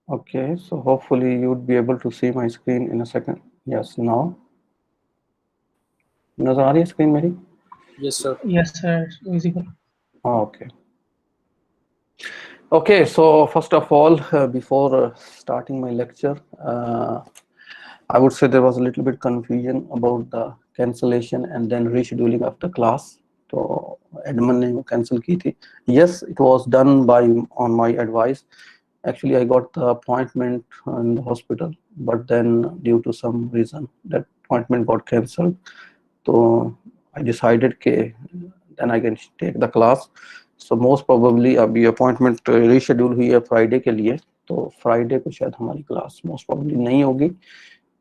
Okay, so hopefully you would be able to see my screen in a second. Yes, now नजर आ रही है screen मेरी? Yes, sir. Yes, sir. It's visible. Okay. Okay, so first of all, before starting my lecture, I would say there was a little bit confusion about the cancellation and then rescheduling of the class. So admin ने cancel की थी. Yes, it was done by on my advice. Actually, I got the appointment in the hospital, but then due to some reason, that appointment got cancelled. So I decided that then I can take the class. So most probably अभी appointment reschedule हुई है Friday के लिए, तो Friday को शायद हमारी class most probably नहीं होगी,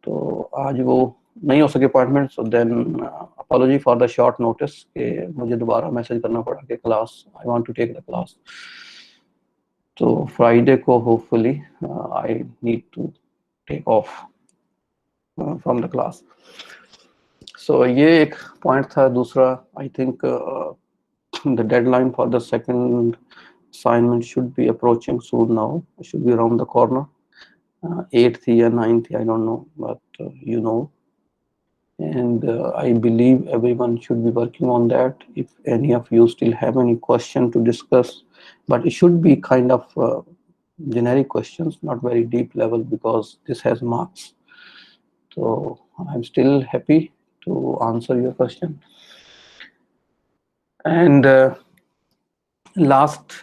तो आज वो नहीं हो सके appointment. So then apology for the short notice कि मुझे दोबारा मैसेज करना पड़ा कि class I want to take the class. तो फ्राइडे को hopefully I need to take off from the class. So ये एक पॉइंट था. दूसरा, I think the deadline for the second assignment should be approaching soon now. It should be around the corner. 8th or 9th, I don't know, but you know. And I believe everyone should be working on that. If any of you still have any question to discuss, but it should be kind of generic questions, not very deep level, because this has marks. So I'm still happy to answer your question. And last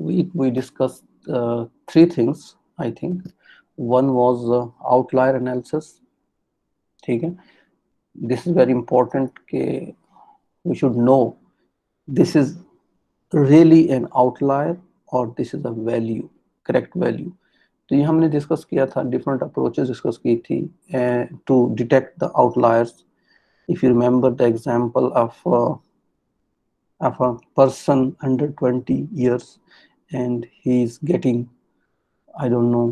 week we discussed 3 things, I think. One was outlier analysis. Okay. This is very important. We should know this is really an outlier or this is a value, correct value. तो ये हमने discuss किया था, different approaches discuss की थी to detect the outliers. If you remember the example of a person under 20 years and he is getting, I don't know,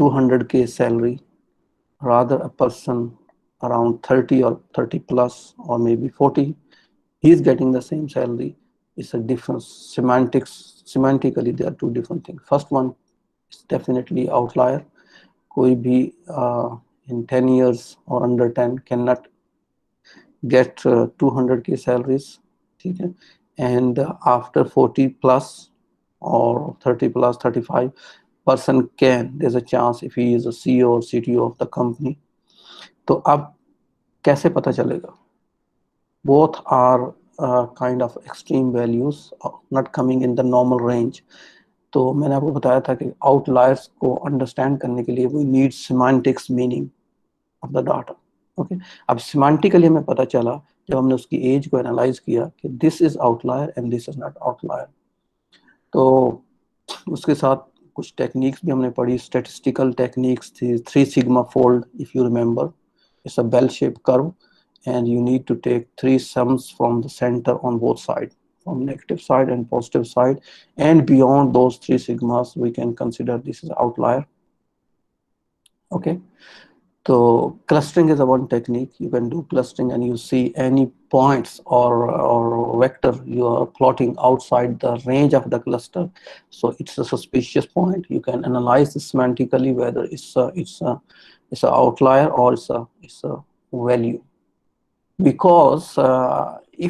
200k salary, rather a person around 30 or 30 plus or maybe 40, he is getting the same salary. It's a difference. Semantically there are two different things. First one is definitely outlier. कोई भी in 10 years or under 10 cannot get 200k salaries. ठीक है. And after 40 plus or 30 plus 35 person can, there's a chance if he is a CEO or CTO of the company. तो अब कैसे पता चलेगा? Both are kind of extreme values, not coming in the normal range. तो मैंने आपको बताया था कि outliers को understand करने के लिए we need semantics meaning of the data. Okay. अब सिमेंटिकली हमें पता चला जब हमने उसकी एज को एनालाइज किया कि this is outlier and this is not outlier. तो उसके साथ कुछ टेक्निक्स भी हमने पढ़ी. स्टैटिस्टिकल टेक्निक्स थी. 3 sigma fold, if you remember. It's a bell shape curve and you need to take 3 sums from the center on both sides, from negative side and positive side, and beyond those 3 sigmas we can consider this is outlier. Okay. So clustering is a one technique. You can do clustering and you see any points or vector you are plotting outside the range of the cluster. So it's a suspicious point. You can analyze this semantically whether it's a outlier or it's a value. Because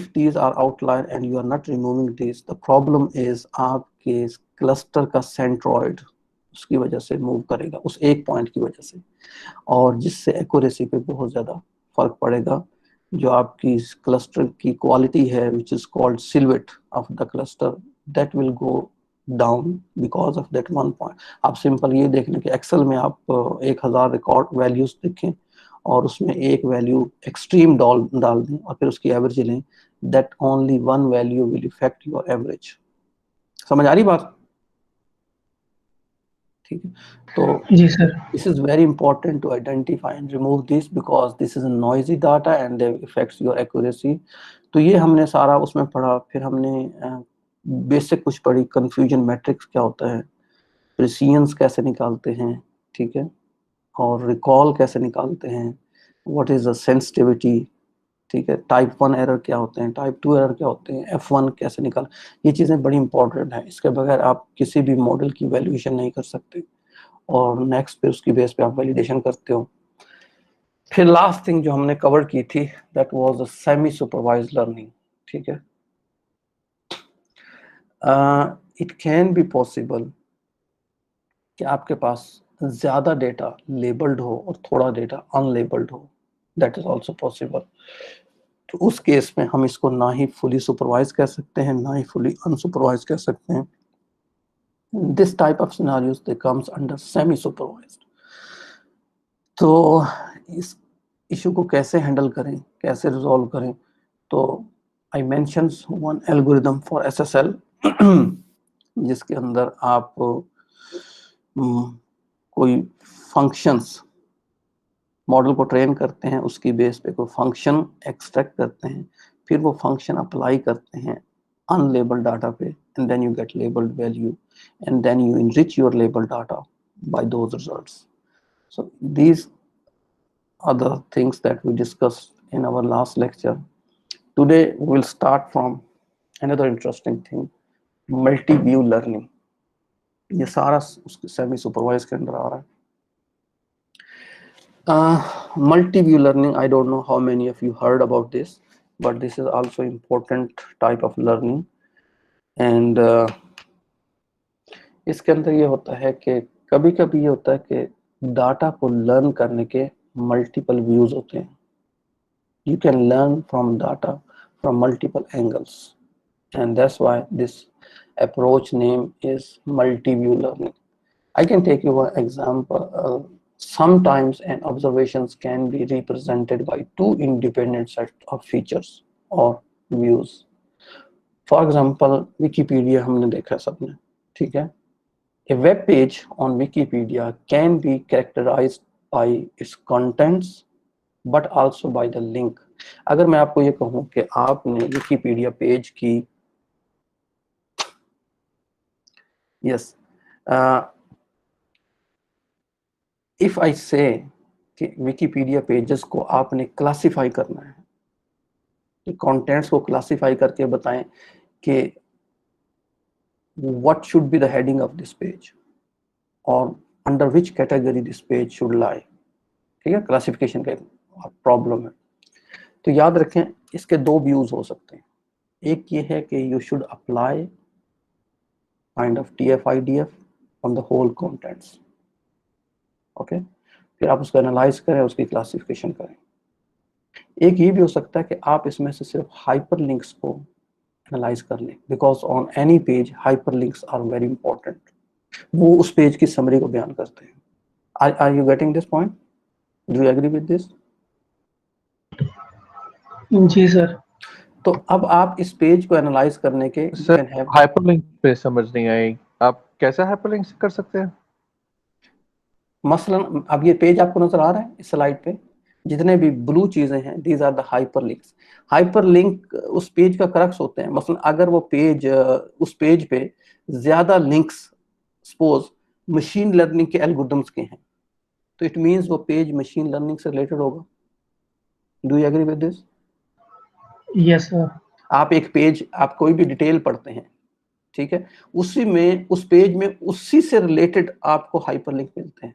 if these are outlier and you are not removing these, the problem is आपके cluster का centroid उसकी वजह से move करेगा, उस एक point की वजह से, और जिससे एक्यूरेसी पे बहुत ज़्यादा फर्क पड़ेगा. जो आपकी क्लस्टर की क्वालिटी है which is called silhouette of the cluster, that will go down because of that one point. आप सिंपल ये देख लें कि एक्सेल में आप 1000 रिकॉर्ड वैल्यूज देखें और उसमें एक वैल्यू एक्सट्रीम डाल दें और फिर उसकी एवरेज लें, that only one value will effect your average. समझ आ रही बात? ठीक है. तो जी sir. this is very important to identify and remove this because this is a noisy data and they affects your accuracy. तो ये हमने सारा उसमें पढ़ा. फिर हमने बेसिक कुछ पढ़ी. कंफ्यूजन मैट्रिक्स क्या होता है, प्रिसिजन्स कैसे निकालते हैं, ठीक है, और रिकॉल कैसे निकालते हैं, व्हाट इज द सेंसिटिविटी, ठीक है, टाइप 1 एरर क्या होते हैं, टाइप 2 एरर क्या होते हैं, F1 कैसे निकाल. ये चीज़ें बड़ी इंपॉर्टेंट हैं. इसके बगैर आप किसी भी मॉडल की वैल्यूएशन नहीं कर सकते. और नेक्स्ट पे उसकी बेस पे आप वैलिडेशन करते हो। फिर लास्ट थिंग जो हमने कवर की थी that was the semi supervised learning. ठीक है, इट कैन बी पॉसिबल कि आपके पास ज्यादा डेटा लेबल्ड हो और थोड़ा डेटा अनलेबल्ड हो, दैट इज आल्सो पॉसिबल। तो उस केस में हम इसको ना ही फुली सुपरवाइज कह सकते हैं ना ही फुली अनसुपरवाइज कह सकते हैं। This type of scenarios they comes under semi supervised. तो इस इशू को कैसे हैंडल करें, कैसे रिजॉल्व करें? तो I mentions one algorithm for SSL जिसके अंदर आप कोई फंक्शंस मॉडल को ट्रेन करते हैं, उसकी बेस पे कोई फंक्शन एक्सट्रैक्ट करते हैं, फिर वो फंक्शन अप्लाई करते हैं unlabeled data पे, and then you get labeled value, and then you enrich your labeled data by those results. So these are the things that we discussed in our last lecture. Today we will start from another interesting thing, multi-view learning. ये सारा उसके semi supervise के अंदर आ रहा है। Multi-view learning, I don't know how many of you heard about this, but this is also important type of learning. And इसके अंदर ये होता है कि कभी कभी ये होता है कि डाटा को लर्न करने के मल्टीपल व्यूज होते हैं। You can learn from data from multiple angles, and that's why this approach name is multi-view learning. I can take you one example. Sometimes an observations can be represented by two independent sets of features or views. For example, Wikipedia हमने देखा सबने, ठीक है? A web page on Wikipedia can be characterized by its contents, but also by the link. अगर मैं आपको ये कहूँ कि आपने Wikipedia पेज की, yes, if I say कि Wikipedia पेजेस को आपने क्लासिफाई करना है, कंटेंट्स को क्लासिफाई करके बताएं कि what should be the heading of this page or under which category this page should lie, ठीक है? क्लासिफिकेशन का प्रॉब्लम है। तो याद रखें इसके दो व्यूज हो सकते हैं। एक ये है कि you should apply kind of TF-IDF on the whole contents, okay? फिर आप उसको एनालाइज करें, उसकी क्लासिफिकेशन करें। एक ये भी हो सकता है कि आप इसमें से सिर्फ हाइपर लिंक्स को एनालाइज कर लें, because on any page hyperlinks are very important. वो उस पेज की समरी को बयान करते हैं। Are you getting this point? Do you agree with this? जी सर। तो अब आप इस पेज को एनालाइज करने के सर हाइपरलिंक पे समझ नहीं आई, आप कैसे हाइपरलिंक कर सकते हैं? मसलन अब ये पेज आपको नजर आ रहा है इस स्लाइड पे, जितने भी ब्लू चीजें हैं these are the hyperlinks. Hyperlink उस पेज का क्रक्स होते हैं। मसलन अगर वो पेज उस पेज पे ज्यादा लिंक्स सपोज मशीन लर्निंग के एल्गोरिथम्स के हैं, तो इट मींस वो पेज मशीन लर्निंग से रिलेटेड होगा। Do you agree with this? Yes sir. आप एक पेज, आप कोई भी डिटेल पढ़ते हैं, ठीक है, उसी में उस पेज में उसी से रिलेटेड आपको हाइपरलिंक मिलते हैं।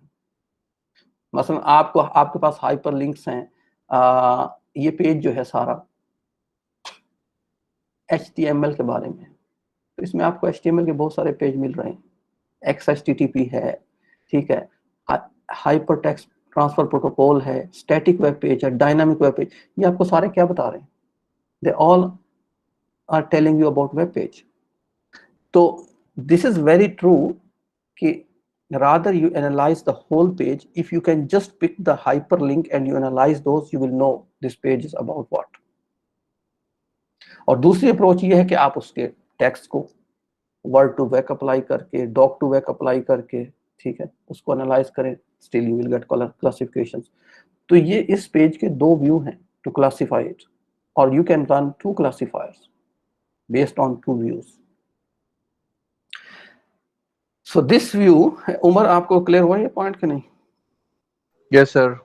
मसलन आपको आपके पास हाइपरलिंक्स हैं, ये पेज जो है सारा HTML के बारे में, तो इसमें आपको HTML के बहुत सारे पेज मिल रहे हैं। XHTTP है, ठीक है, हाइपर टेक्स्ट ट्रांसफर प्रोटोकॉल है, स्टैटिक वेब पेज है, डायनामिक वेब पेज। ये आपको सारे क्या बता रहे हैं? They all are telling you about web page. तो दिस इज वेरी ट्रू कि rather you analyze the whole page. If you can just pick the hyperlink and you analyze those, you will know this page is about what. और दूसरी approach ये है कि आप उसके text को word to vec apply करके, doc to vec apply करके, ठीक है, उसको एनालाइज करें, still you will get colour classifications. तो ये इस पेज के दो व्यू हैं टू क्लासिफाई इट, और you can run two classifiers based on two views. So this view, Umar आपको क्लियर हुआ ये पॉइंट कि नहीं? Yes sir.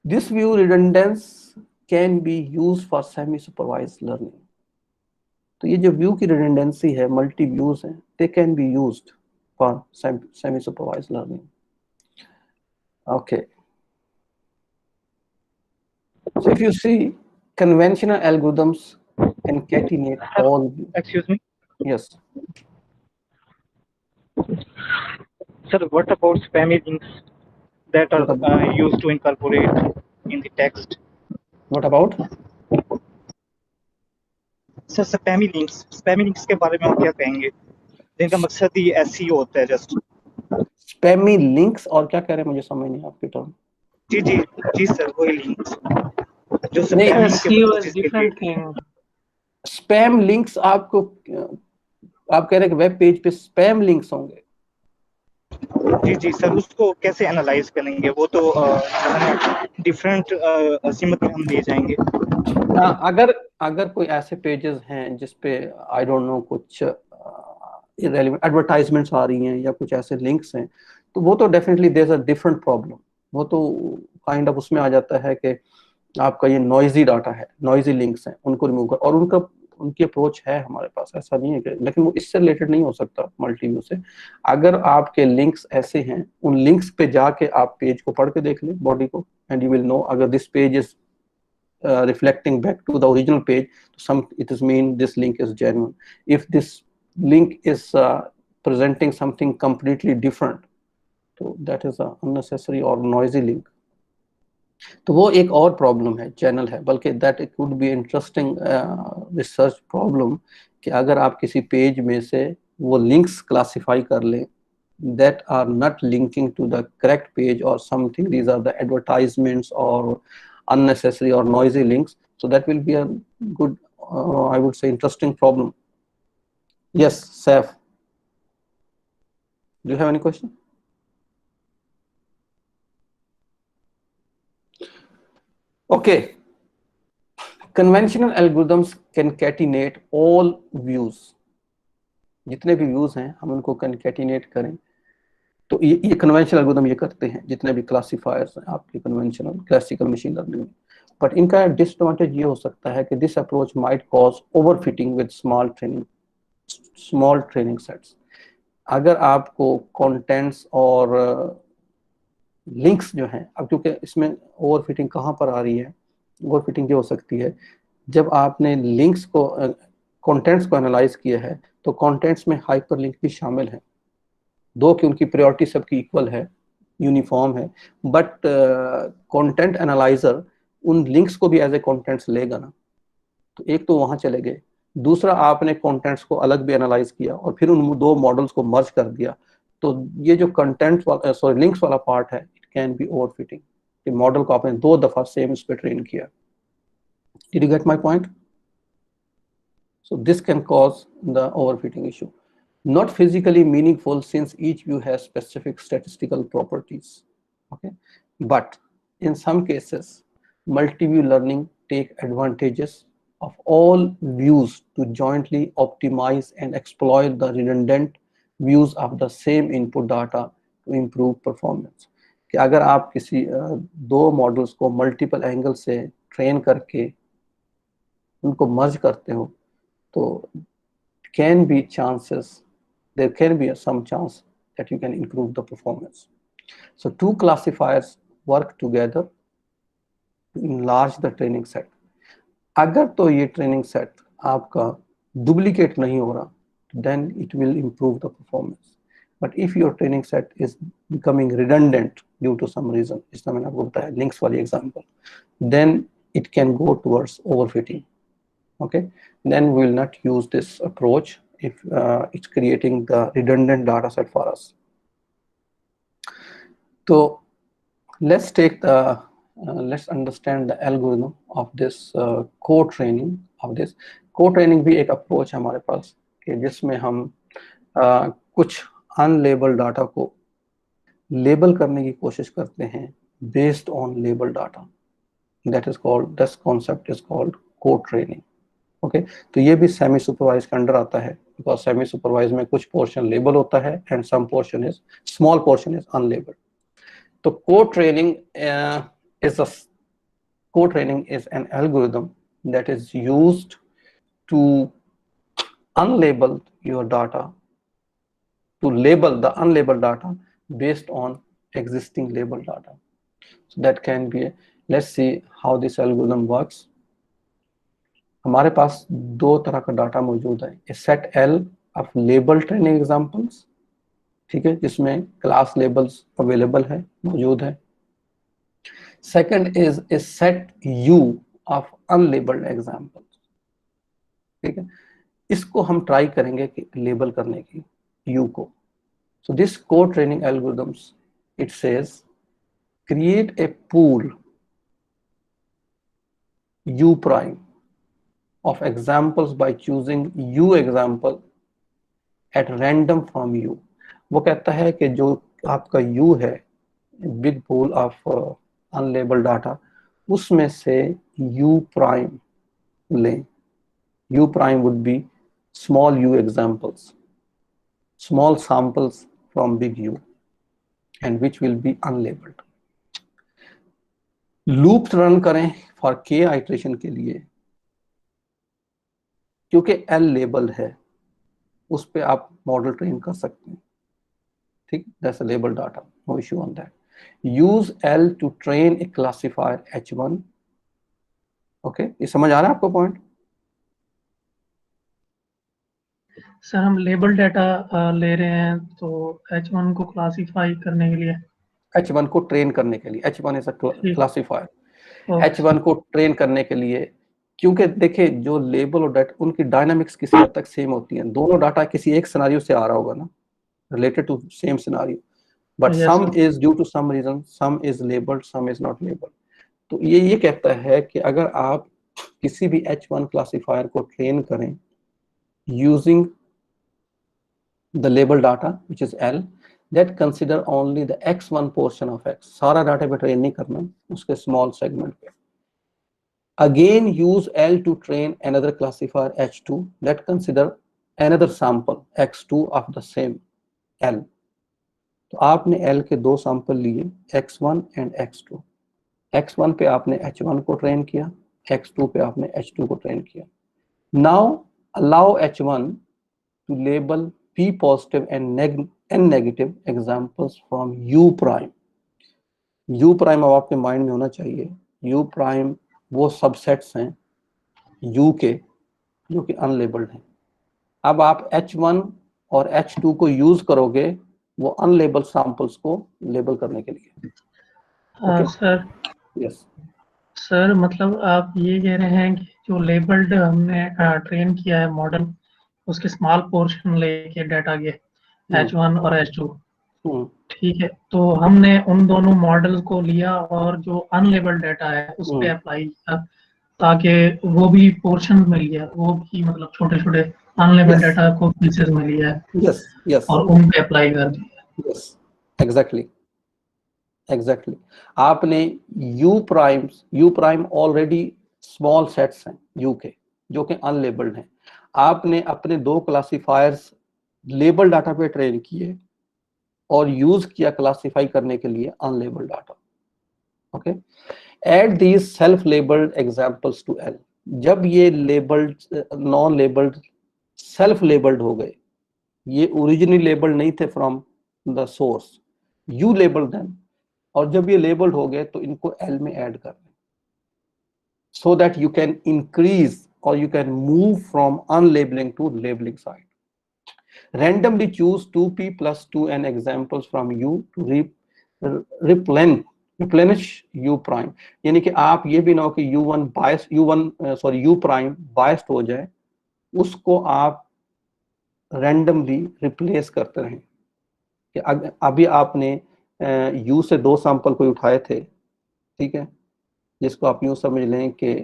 This view redundance can be used for semi supervised learning. तो ये जो व्यू की redundancy है, मल्टी व्यूज हैं, they can be used for semi supervised learning. Okay. So if you see, conventional algorithms concatenate all. Excuse me, Yes. sir. What about spammy links that What about? are used to incorporate in the text? What about? Sir spammy links के बारे में आप क्या कहेंगे जिनका मकसद ही SEO होता है जस्ट स्पैमी लिंक्स और क्या कह रहे हैं, मुझे समझ नहीं आपकी टर्म। जी जी जी सर वही लिंक्स जो नहीं, स्पैमिंग के SEO is पर्पसेस के लिए different thing. स्पैम लिंक्स आपको, आप कह रहे हैं कि वेब पेज पे स्पैम लिंक्स होंगे। जी जी सर उसको कैसे एनालाइज करेंगे वो तो डिफरेंट सीमत में हम ले जाएंगे अगर कोई ऐसे पेजेस हैं जिसपे आई डोंट नो कुछ इररेलेवेंट एडवर्टाइजमेंट्स आ रही हैं या कुछ ऐसे लिंक्स हैं, तो वो तो definitely there is a different problem. वो तो काइंड ऑफ उसमें आ जाता है कि आपका ये नॉइजी डाटा है, नॉइजी लिंक्स हैं, उनको रिमूव कर, और उनकी अप्रोच है हमारे पास, ऐसा नहीं है कि, लेकिन वो इससे रिलेटेड नहीं हो सकता मल्टीव्यू से। अगर आपके लिंक्स ऐसे हैं, उन लिंक्स पे जाके आप पेज को पढ़ के देख लें, बॉडी को, एंड यू विल नो अगर this page is reflecting back to the original page, it is mean this link is genuine. If this link is presenting something completely different, so that is a unnecessary or noisy link. तो वो एक और problem है, channel है, बल्कि that it could be interesting research problem कि अगर आप किसी पेज में से वो लिंक्स क्लासिफाई कर लें that are not linking to the correct page or something, these are the advertisements or unnecessary or noisy links, so that will be a good I would say interesting problem. Yes, Saif, do you have any question? Okay, conventional algorithms concatenate all views. जितने भी views हैं हम उनको concatenate करें, तो ये conventional algorithm ये करते हैं, जितने भी क्लासिफायर्स हैं आपके कन्वेंशनल क्लासिकल मशीन लर्निंग में। बट इनका डिसएडवांटेज ये हो सकता है कि this approach might cause overfitting with small training sets. अगर आपको कंटेंट्स और लिंक्स जो हैं, अब क्योंकि इसमें ओवरफिटिंग कहाँ पर आ रही है, ओवरफिटिंग ये हो सकती है जब आपने लिंक्स को कंटेंट्स को एनालाइज किया है, तो कंटेंट्स में हाइपर लिंक भी शामिल है, दो कि उनकी प्रायोरिटी सबकी इक्वल है, यूनिफॉर्म है, बट कंटेंट एनालाइजर उन लिंक्स को भी एज ए कंटेंट्स लेगा ना, तो एक तो वहां चले गए, दूसरा आपने कंटेंट्स को अलग भी एनालाइज किया और फिर उन दो मॉडल्स को मर्ज कर दिया, तो ये जो कंटेंट वाला सॉरी लिंक्स वाला पार्ट है, इट कैन बी ओवरफिटिंग, कि मॉडल को आपने दो दफा सेम इस पे ट्रेन किया। Did you get my point? So this can cause the overfitting issue. Not physically meaningful since each view has specific statistical properties. Okay, but in some cases, multi-view learning take advantages of all views to jointly optimize and exploit the redundant views of the same input data to improve performance. कि अगर आप किसी दो models को multiple angle से train करके उनको मर्ज करते हो, so can be chances, there can be some chance that you can improve the performance. So two classifiers work together to enlarge the training set. अगर तो ये training set आपका duplicate नहीं हो रहा, then it will improve the performance. But if your training set is becoming redundant due to some reason, इसका मैंने आपको बताया links वाली example, then it can go towards overfitting. Okay, then we will not use this approach if it's creating the redundant data set for us. So let's take the let's understand the algorithm of this co-training of this co-training भी एक approach है हमारे पास कि जिसमें हम कुछ unlabeled data को label करने की कोशिश करते हैं based on labeled data. That is called, this concept is called co-training. Okay तो ये भी सेमी सुपरवाइज के अंडर आता है, बिकॉज सेमी सुपरवाइज में कुछ पोर्शन लेबल होता है and some portion is small portion is unlabelled. तो co-training is an algorithm that is used to unlabel your data, to label the unlabeled data based on existing label data. So that can be let's see how this algorithm works. हमारे पास दो तरह का data मौजूद है, a set L of label training examples, ठीक है, जिसमें class labels available है, मौजूद है. Second is a set U of unlabeled examples, ठीक है. इसको हम ट्राई करेंगे कि लेबल करने की U को. So this co-training algorithms, it says create a pool U prime of examples by choosing U example at random from U. वो कहता है कि जो आपका U है, big pool of unlabeled data, उसमें से U prime लें. U prime would be small U examples, small samples from big U, and which will be unlabeled. Loop run करें फॉर k आइट्रेशन के लिए, क्योंकि L लेबल है, उस पे आप मॉडल ट्रेन कर सकते हैं, ठीक. That's a label data, no issue on that. Use L to train a classifier H1. Okay, ये समझ आ रहा है आपको पॉइंट? सर हम लेबल डाटा ले रहे हैं तो H1 को क्लासिफाई करने के लिए, H1 को ट्रेन करने के लिए, H1 is a classifier. Okay H1 को ट्रेन करने के लिए, क्योंकि देखिए जो लेबल और डाटा उनकी डायनामिक्स किसी हद तक सेम होती हैं. दोनों डाटा किसी एक सिनेरियो से आ रहा होगा ना, related to same scenario, but Yes, some sir. is due to some reason, some is labeled, some is not labeled. तो ये कहता है कि अगर आप किसी भी H1 क्लासिफायर को ट्रेन करें using the label data which is L, that consider only the X1 portion of X. सारा डाटा पे ट्रेन नहीं करना, उसके स्मॉल सेगमेंट पे. Again use L to train another classifier H2 that consider another sample X2 of the same L. तो आपने L के दो सैंपल लिए, X1 एंड X2. X1 पे आपने H1 को ट्रेन किया, X2 पे आपने H2 को ट्रेन किया. Now allow H1 to label P positive and N negative examples from U prime. U prime अब आपके माइंड में होना चाहिए, U prime वो सबसेट्स हैं U के जो कि अनलेबल्ड हैं. अब आप H1 और H2 को यूज करोगे वो अनलेबल्ड सैंपल्स को लेबल करने के लिए. सर यस सर मतलब आप ये कह रहे हैं कि जो लेबल्ड हमने ट्रेन किया है मॉडल, उसके स्मॉल पोर्शन लेके डाटा के H1 और H2, ठीक है, तो हमने उन दोनों मॉडल को लिया और जो अनलेबल्ड डाटा है उस पे अप्लाई किया ताकि वो भी पोर्शन में लिया, वो भी मतलब छोटे छोटे अनलेबल्ड डाटा को पीसेस में लिया है. यस यस और उन पे अप्लाई कर दिया. Yes exactly. आपने U prime already small sets हैं U के जो कि अनलेबल्ड हैं. आपने अपने दो क्लासिफायर्स लेबल डाटा पे ट्रेन किए और यूज किया क्लासिफाई करने के लिए unlabelled data. Okay, add these self labelled examples to L. जब ये labelled non labelled self labelled हो गए, ये ओरिजिनली लेबल्ड नहीं थे from the source, you label them, और जब ये लेबल्ड हो गए तो इनको L में ऐड कर दें, so that you can increase or you can move from unlabeling to labeling side. Randomly choose 2p plus 2n examples from U to replenish U prime. यानी कि आप ये भी ना हो कि U prime biased हो जाए, उसको आप randomly replace करते रहें. कि अभी आपने U से दो सैंपल कोई उठाए थे, ठीक है, जिसको आप यूं समझ लें कि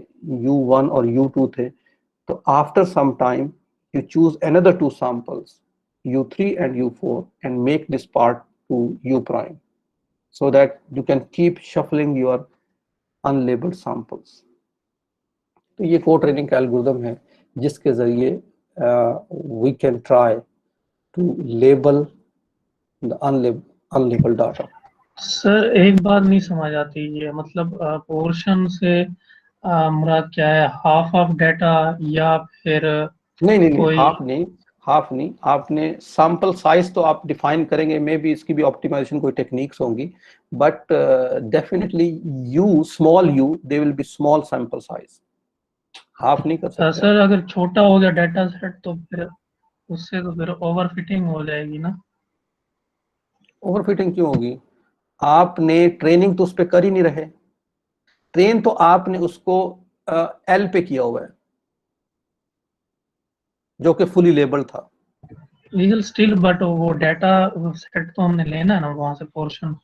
U1 और U2 थे, तो after some time you choose another two samples U3 and U4 and make this part to U prime so that you can keep shuffling your unlabeled samples. तो ये co-training का एल्गोरिथम है जिसके जरिए we can try to label the unlabeled data. Sir एक बात नहीं समझ आती है, मतलब पोर्शन से मुराद क्या है, हाफ ऑफ डाटा या फिर नहीं, हाफ नहीं, हाफ नहीं, आपने सैंपल साइज तो आप डिफाइन करेंगे, मे बी इसकी भी ऑप्टिमाइजेशन कोई टेक्निक्स होंगी, but definitely you small you they will be small sample size, half नहीं कर सकते। सर अगर छोटा हो गया डाटा सेट तो फिर उससे तो फिर ओवरफिटिंग हो जाएगी ना। ओवरफिटिंग क्यों होगी? आपने ट्रेनिंग तो उस पर कर ही नहीं रहे, ट्रेन तो आपने उसको एल पे किया हुआ है जो कि फुली लेबल था। लीगल स्टिल बट वो डाटा सेट तो हमने लेना है ना वहां से पोर्शन,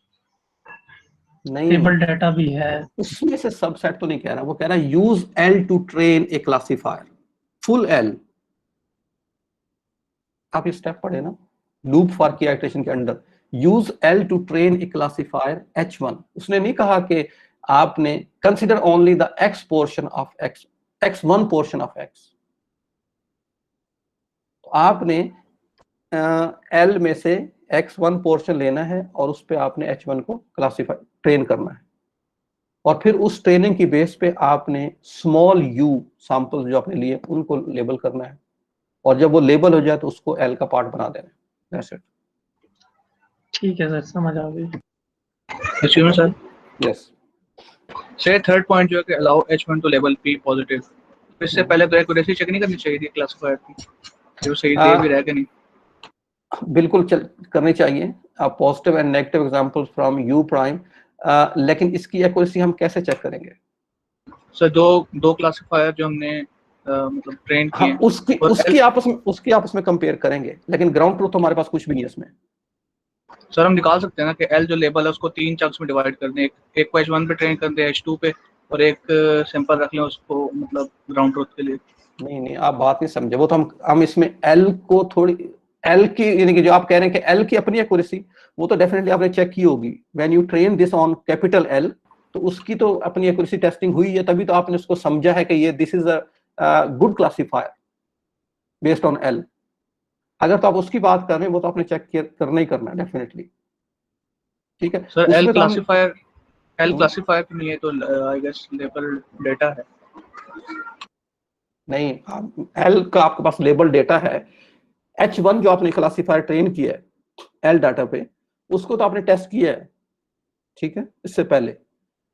नहीं, टेबल डाटा भी है उसमें से सबसेट तो नहीं कह रहा, वो कह रहा है use L to train a classifier, full L. आप ये स्टेप पढ़े ना, लूप फॉर की इटरेशन के under use L to train a classifier H1। उसने नहीं कहा कि आपने consider only the X portion of X, x1 portion of X. तो आपने एल में से x1 पोर्शन लेना है और उस पर आपने H1 को क्लासिफाई ट्रेन करना है, और फिर उस ट्रेनिंग की बेस पे आपने स्मॉल यू सैंपल्स जो आपने लिए उनको लेबल करना है, और जब वो लेबल हो जाए तो उसको एल का पार्ट बना देना है। That's it. ठीक है सर, समझ आ गई। Excuse me, sir. Yes. Say third point जो है कि allow H1 to label P positive. इससे पहले तो एक्यूरेसी चेक नहीं करनी चाहिए थी क्लासिफायर की, जो सही दे भी रहा है कि नहीं? बिल्कुल करनी चाहिए, positive and negative examples from you prime, लेकिन इसकी एक्यूरेसी हम कैसे चेक करेंगे? सर दो क्लासिफायर जो हमने मतलब ट्रेन किए हम उसकी आपस में कंपेयर करेंगे, लेकिन ग्राउंड ट्रूथ तो हमारे पास कुछ भी नहीं है इसमें। सर हम निकाल सकते हैं ना कि एल जो लेबल है उसको 3 चंक्स में डिवाइड कर दें, एक को H1 पे ट्रेन कर दें, H2 पे, और एक सैंपल रख लें उसको मतलब ग्राउंड ट्रूथ के लिए। नहीं, आप बात नहीं समझे, वो तो हम इसमें एल को थोड़ी, एल की यानी कि जो आप कह रहे हैं कि एल की अपनी एक्यूरेसी, वो तो डेफिनेटली आपने चेक की होगी। When you train this on capital L, तो उसकी तो अपनी एक्यूरेसी टेस्टिंग हुई है, तभी तो आपने उसको समझा है कि ये this is a good classifier based on L. अगर तो आप उसकी बात कर रहे हैं, वो तो आपने चेक करना ही करना है डेफिनेटली, ठीक है सर एल उसमें तो क्लासिफायर तो नहीं है, तो आई गेस लेबल डेटा है। नहीं, एल का आपके पास लेबल डेटा है। H1 जो आपने क्लासिफायर ट्रेन किया है एल डाटा पे, उसको तो आपने टेस्ट किया है, ठीक है, इससे पहले।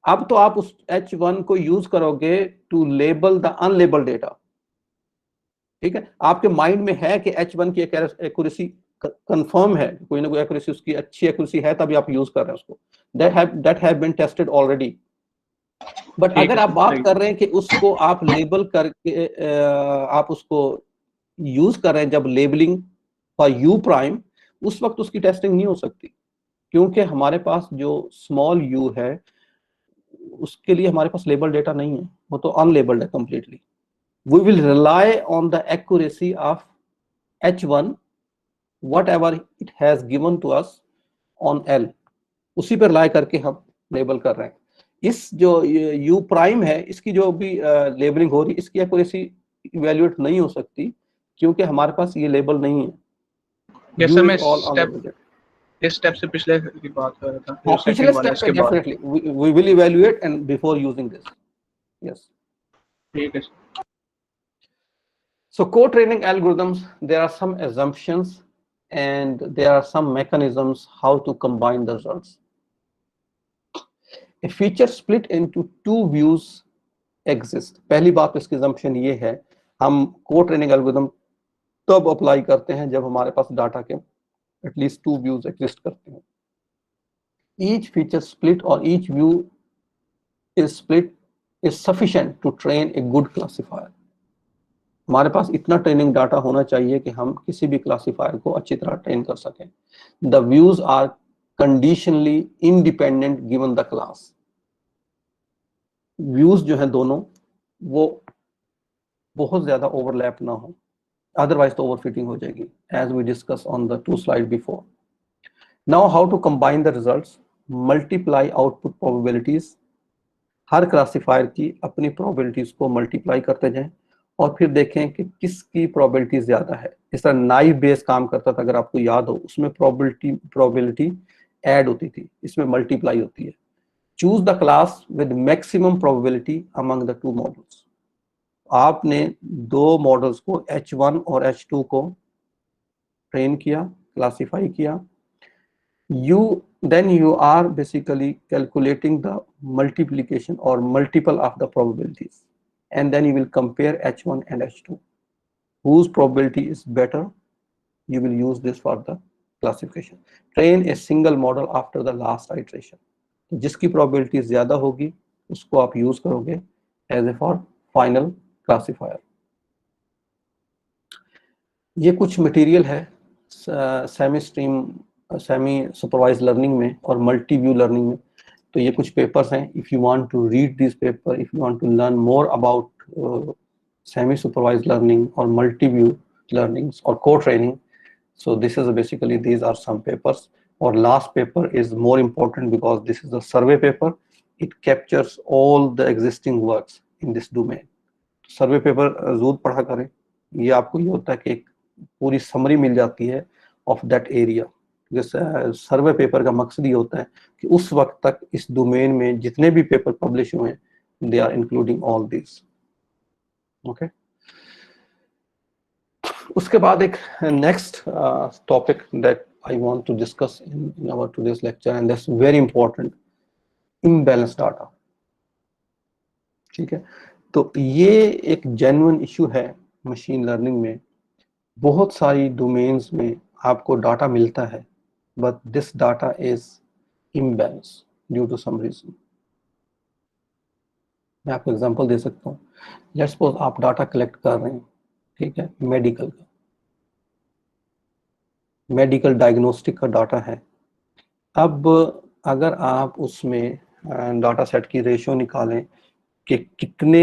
अब तो आप उस H1 को यूज करोगे to label the unlabel data, ठीक है। आपके माइंड में है कि H1 की एक्यूरेसी कंफर्म है, कोई ना कोई एक्यूरेसी उसकी अच्छी एक्यूरेसी है, तभी आप यूज कर रहे हैं उसको, that have been tested already. But अगर आप बात कर रहे हैं कि उसको आप लेबल करके आप उसको यूज कर रहे हैं जब लेबलिंग फॉर यू प्राइम, उस वक्त उसकी टेस्टिंग नहीं हो सकती, क्योंकि हमारे पास जो स्मॉल यू है उसके लिए हमारे पास लेबल डेटा नहीं है, वो तो अनलेबल्ड है completely. We will rely on the accuracy of H1 whatever it has given to us on L, उसी पर रिलाई करके हम लेबल कर रहे हैं। इस जो यू प्राइम है, इसकी जो भी लेबलिंग हो रही है, इसकी एक्यूरेसी इवैल्यूएट नहीं हो सकती, क्योंकि हमारे पास ये लेबल नहीं है। जैसे मैं इस स्टेप से पिछले की बात कर रहा था, पिछले स्टेप पे definitely we will evaluate and before using this. Yes, ठीक है। So co-training algorithms, there are some assumptions and there are some mechanisms how to combine the results. A feature split into two views exist. पहली बात इसकी assumption ये है, हम co-training algorithm तब apply करते हैं जब हमारे पास डाटा के एटलीस्ट 2 views exist करते हैं। Each feature split or each view is split is sufficient to train a good classifier. हमारे पास इतना ट्रेनिंग डाटा होना चाहिए कि हम किसी भी क्लासिफायर को अच्छी तरह ट्रेन कर सकें। The views are conditionally independent given the class. Views जो हैं दोनों, वो बहुत ज्यादा ओवरलैप ना हो, अदरवाइज तो ओवरफिटिंग हो जाएगी, as we discuss on the 2 slide before. Now how to combine the results, multiply output probabilities. हर क्लासिफायर की अपनी प्रोबेबिलिटीज को मल्टीप्लाई करते जाएं और फिर देखें कि किसकी प्रोबेबिलिटी ज्यादा है। इस तरह नाइव बेस काम करता था, अगर आपको याद हो, उसमें प्रोबेबिलिटी ऐड होती थी, इसमें मल्टीप्लाई होती है। Choose the class with maximum probability among the 2 models. आपने 2 मॉडल्स को H1 और H2 को ट्रेन किया, क्लासिफाई किया, then you are basically calculating the multiplication or multiple of the probabilities, and then you will compare H1 and H2. Whose probability is better, you will use this for the classification. Train a single model after the last iteration. जिसकी probability ज़्यादा होगी उसको आप use करोगे as a for final classifier. ये कुछ material है semi supervise learning में और मल्टी व्यू लर्निंग में. तो ये कुछ पेपर्स हैं. If you want to read this paper, if you want to learn more about semi supervise learning और मल्टी व्यू लर्निंग्स और co training, so this is basically, these are some papers. Or last paper is more important because this is a survey paper. It captures all the existing works in this domain. Survey paper जरूर पढ़ा करें. ये आपको ये होता है कि एक पूरी समरी मिल जाती है ऑफ दैट एरिया. जैसे सर्वे पेपर का मकसद ये होता है कि उस वक्त तक इस डोमेन में जितने भी पेपर पब्लिश हुए हैं, they are including all this. Okay. उसके बाद एक next topic that I want to discuss in our today's lecture, and that's very important, imbalance data. ठीक है. तो ये एक जेन्युइन इशू है मशीन लर्निंग में. बहुत सारी डोमेन्स में आपको डाटा मिलता है, but this data is imbalance due to some reason. मैं आपको एग्जांपल दे सकता हूँ. लेट्स सपोज आप डाटा कलेक्ट कर रहे हैं, ठीक है, मेडिकल का, मेडिकल डायग्नोस्टिक का डाटा है. अब अगर आप उसमें डाटा सेट की रेशियो निकालें कि कितने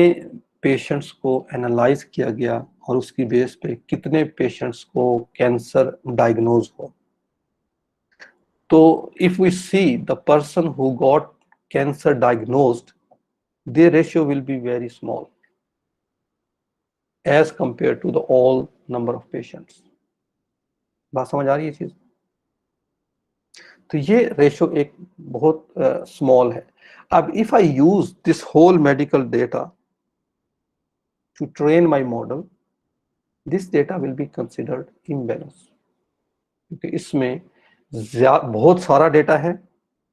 पेशेंट्स को एनालाइज किया गया और उसकी बेस पे कितने पेशेंट्स को कैंसर डायग्नोज हो, तो if we see the person who got cancer diagnosed, their ratio will be very small as compared to the all number of patients. बात समझ आ रही है चीज? तो ये रेशियो एक बहुत स्मॉल है. अब if I use this whole medical data to train my model, this data will be considered imbalance, क्योंकि इसमें बहुत सारा डेटा है,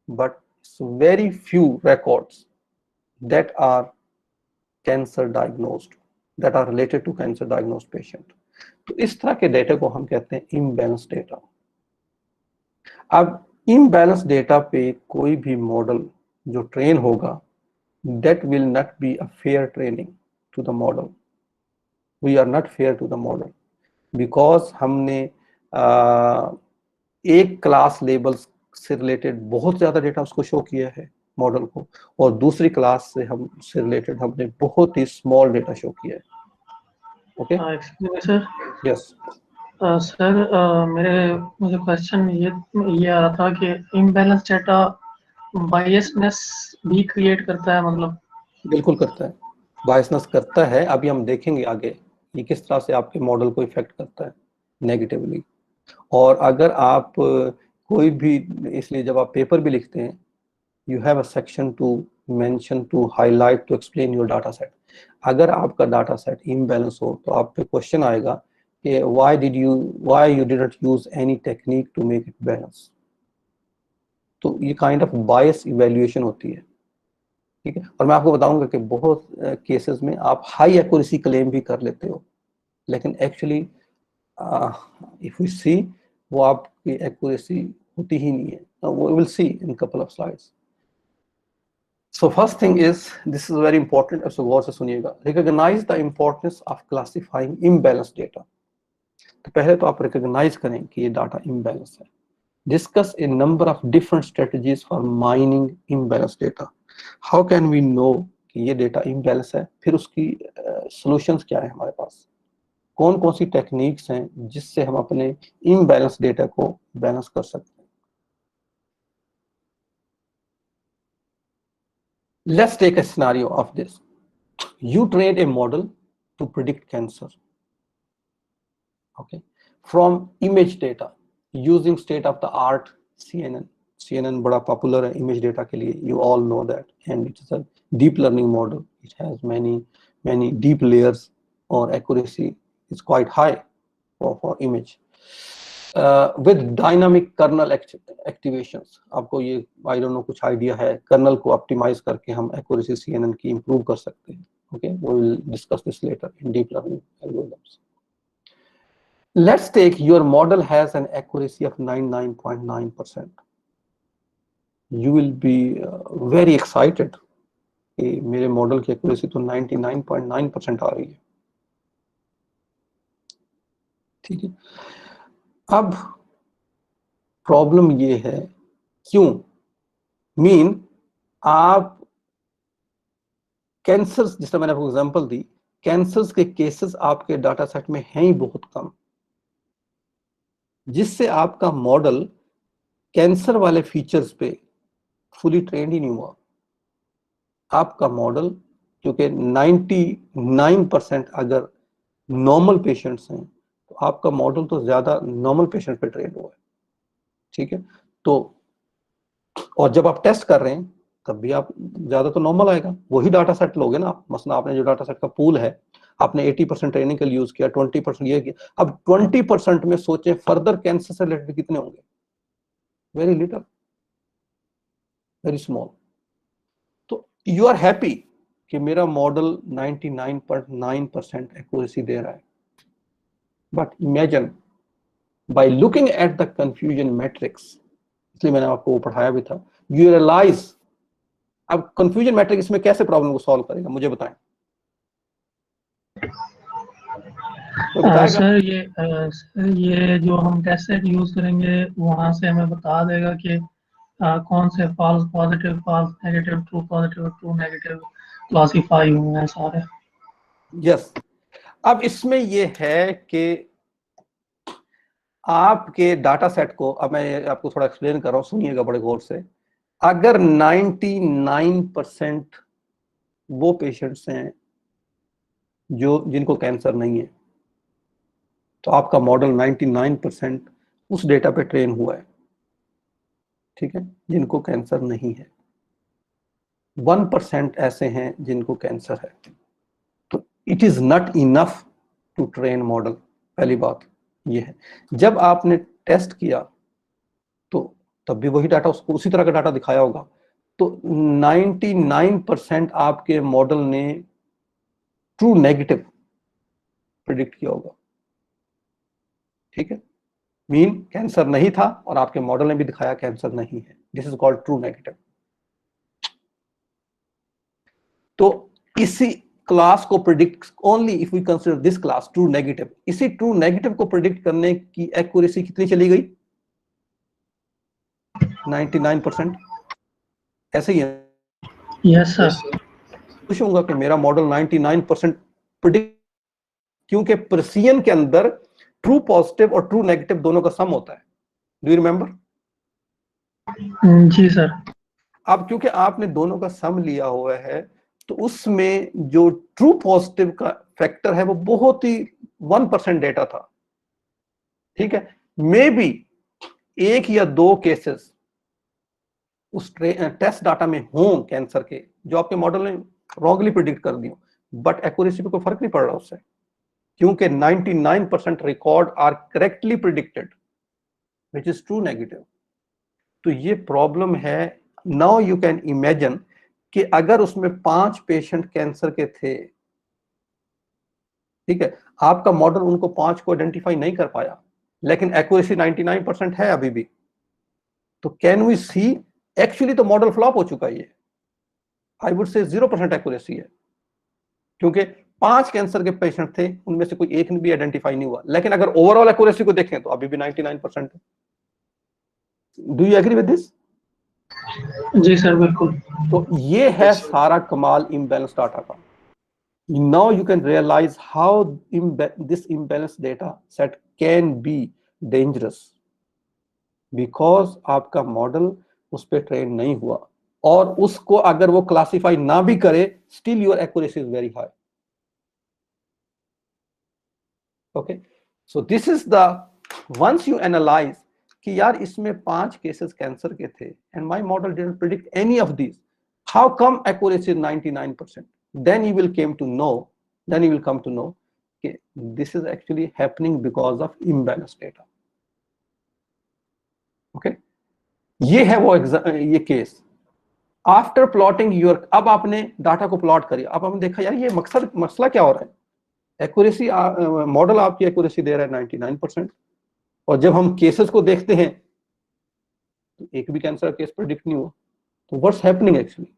but very few records that are cancer diagnosed, that are related to cancer diagnosed patient. तो इस तरह के डेटा को हम कहते हैं इम्बैलेंस डेटा. अब इम्बैलेंस डेटा पे कोई भी मॉडल जो ट्रेन होगा, that will not be a fair training to the model. We are not fair to the model because हमने एक क्लास लेबल्स से रिलेटेड बहुत ज्यादा डेटा उसको शो किया है मॉडल को, और दूसरी क्लास से हम से रिलेटेड हमने बहुत ही स्मॉल डेटा शो किया है. Okay. Excuse me sir. Yes sir, मुझे क्वेश्चन ये आ रहा था कि इम्बैलेंस डेटा बायसनेस भी क्रिएट करता है, मतलब? बिल्कुल करता है, बायसनेस करता है. अभी हम देखेंगे आगे ये किस तरह से आपके मॉडल को इफेक्ट करता है नेगेटिवली. और अगर आप कोई भी, इसलिए जब आप पेपर भी लिखते हैं, you have a section to mention, to highlight, to explain your data set. अगर आपका डाटा सेट इम्बैलेंस हो तो आप पे क्वेश्चन आएगा कि why you didn't use any technique to make it balance. तो ये काइंड ऑफ बायस इवैल्यूएशन होती है. ठीक है. और मैं आपको बताऊंगा कि बहुत केसेस में आप हाई एक्यूरेसी क्लेम भी कर लेते हो, लेकिन एक्चुअली इफ वी सी वो आपकी एक्यूरेसी होती ही नहीं है. We will see in a couple of slides. So first thing is, this is very important, अब गौर से सुनिएगा. Recognize the importance of classifying imbalanced data. तो पहले तो आप recognize करें कि ये डाटा imbalance है. Discuss a number of different strategies for mining imbalanced data. How can we know कि ये डेटा imbalance है? फिर उसकी solutions क्या है हमारे पास? कौन कौन सी टेक्निक्स हैं जिससे हम अपने imbalance डेटा को बैलेंस कर सकते हैं? Let's take a scenario of this. You trained a model to predict cancer, okay, from image data using state-of-the-art CNN. CNN बड़ा popular है image data के लिए. You all know that, and it is a deep learning model. It has many deep layers, or accuracy is quite high for image. With dynamic kernel activations. आपको ये I don't know कुछ idea है, kernel को optimise करके हम accuracy CNN की improve कर सकते हैं। Okay, we will discuss this later in deep learning algorithms. Let's take your model has an accuracy of 99.9%. You will be very excited कि मेरे मॉडल की एक्यूरेसी तो 99.9% आ रही है। ठीक है, अब प्रॉब्लम ये है, क्यों? मीन आप कैंसर्स, जिसका मैंने आपको एग्जांपल दी, कैंसर्स के केसेस आपके डाटा सेट में हैं ही बहुत कम, जिससे आपका मॉडल कैंसर वाले फीचर्स पे फुली ट्रेंड ही नहीं हुआ। आपका मॉडल क्योंकि 99% अगर नॉर्मल पेशेंट्स हैं तो आपका मॉडल तो ज्यादा नॉर्मल पेशेंट पे ट्रेंड हुआ है। ठीक है, तो और जब आप टेस्ट कर रहे हैं तब भी आप ज्यादा तो नॉर्मल आएगा, वही डाटा सेट लोगे ना आप। मसला आपने जो डाटा सेट का पूल है, आपने 80% ट्रेनिंग के लिए यूज किया, 20% ये किया, अब 20% में सोचें फर्दर कैंसर से रिलेटेड कितने होंगे? Very little, very small. तो यू आर हैप्पी कि मेरा मॉडल 99.9% एक्यूरेसी दे रहा है, but imagine by looking at the confusion matrix, इसलिए मैंने आपको वो पढ़ाया भी था, यू रियलाइज अब कंफ्यूजन मैट्रिक्स इसमें कैसे प्रॉब्लम को सॉल्व करेगा, मुझे बताएं। सर ये जो हम टेस्ट सेट यूज करेंगे वहां से हमें बता देगा कि कौन से false positive, false negative, true positive, true negative classify हुए हैं सारे। यस, अब इसमें ये है कि आपके डाटा सेट को, अब मैं आपको थोड़ा एक्सप्लेन कर रहा हूं, सुनिएगा बड़े गौर से। अगर 99% वो पेशेंट्स हैं जो जिनको कैंसर नहीं है, तो आपका मॉडल 99% उस डेटा पे ट्रेन हुआ है। ठीक है, जिनको कैंसर नहीं है। 1% ऐसे हैं जिनको कैंसर है, तो it is not enough to train model. पहली बात ये है, जब आपने टेस्ट किया तो तब भी वही डाटा, उसको उसी तरह का डाटा दिखाया होगा, तो 99% आपके मॉडल ने ट्रू नेगेटिव प्रिडिक्ट किया होगा। ठीक है, मीन कैंसर नहीं था और आपके मॉडल ने भी दिखाया कैंसर नहीं है। This is called true negative. तो इसी क्लास को predict only if we consider this class true negative, इसी ट्रू नेगेटिव को प्रिडिक्ट करने की एक्यूरेसी कितनी चली गई? 99%। ऐसे ही है। Yes sir. खुश होऊंगा कि मेरा मॉडल 99% प्रिडिक्ट, क्योंकि प्रेसिजन के अंदर ट्रू पॉजिटिव और ट्रू नेगेटिव दोनों का सम होता है। Do you remember? जी सर। अब क्योंकि आपने दोनों का सम लिया हुआ है, तो उसमें जो ट्रू पॉजिटिव का फैक्टर है वो बहुत ही 1% डेटा था। ठीक है, मे बी 1 या 2 केसेस उस टेस्ट डाटा में हों कैंसर के, जो आपके मॉडल ने रॉन्गली प्रिडिक्ट कर दिए, बट एक्यूरेसी पे कोई फर्क नहीं पड़ रहा उससे, क्योंकि 99% record are correctly predicted which is true negative. तो ये प्रॉब्लम है। नाउ यू कैन इमेजिन कि अगर उसमें 5 पेशेंट कैंसर के थे, ठीक है, आपका मॉडल उनको 5 को आइडेंटिफाई नहीं कर पाया, लेकिन एक्यूरेसी 99% है अभी भी, तो कैन वी सी एक्चुअली तो मॉडल फ्लॉप हो चुका है। ये आई वुड से 0% एक्यूरेसी है, क्योंकि 5 कैंसर के पेशेंट थे, उनमें से कोई एक भी आइडेंटिफाई नहीं हुआ, लेकिन अगर ओवरऑल एक्यूरेसी को देखें तो अभी भी 99% है। Do you agree with this? जी सर बिल्कुल। तो ये है सारा कमाल इम्बैलेंस डाटा का। Now you can realize how this imbalanced data set can be dangerous because आपका मॉडल उस पर ट्रेन नहीं हुआ, और उसको अगर वो क्लासिफाई ना भी करे, still your accuracy is very high. Okay, so this is the, once you analyze कि यार इसमें 5 केसेस कैंसर के थे and my model didn't predict any of these, how come accuracy is 99%? Then you will come to know that this is actually happening because of imbalanced data. ये है वो ये case. After plotting your, अब आपने data को plot करिए, अब हमने देखा यार ये मसला क्या हो रहा है। एक्यूरेसी, मॉडल आपकी एक्यूरेसी दे रहा है 99%, और जब हम केसेस को देखते हैं तो एक भी कैंसर केस प्रेडिक्ट नहीं हुआ। तो व्हाट्स हैपनिंग एक्चुअली?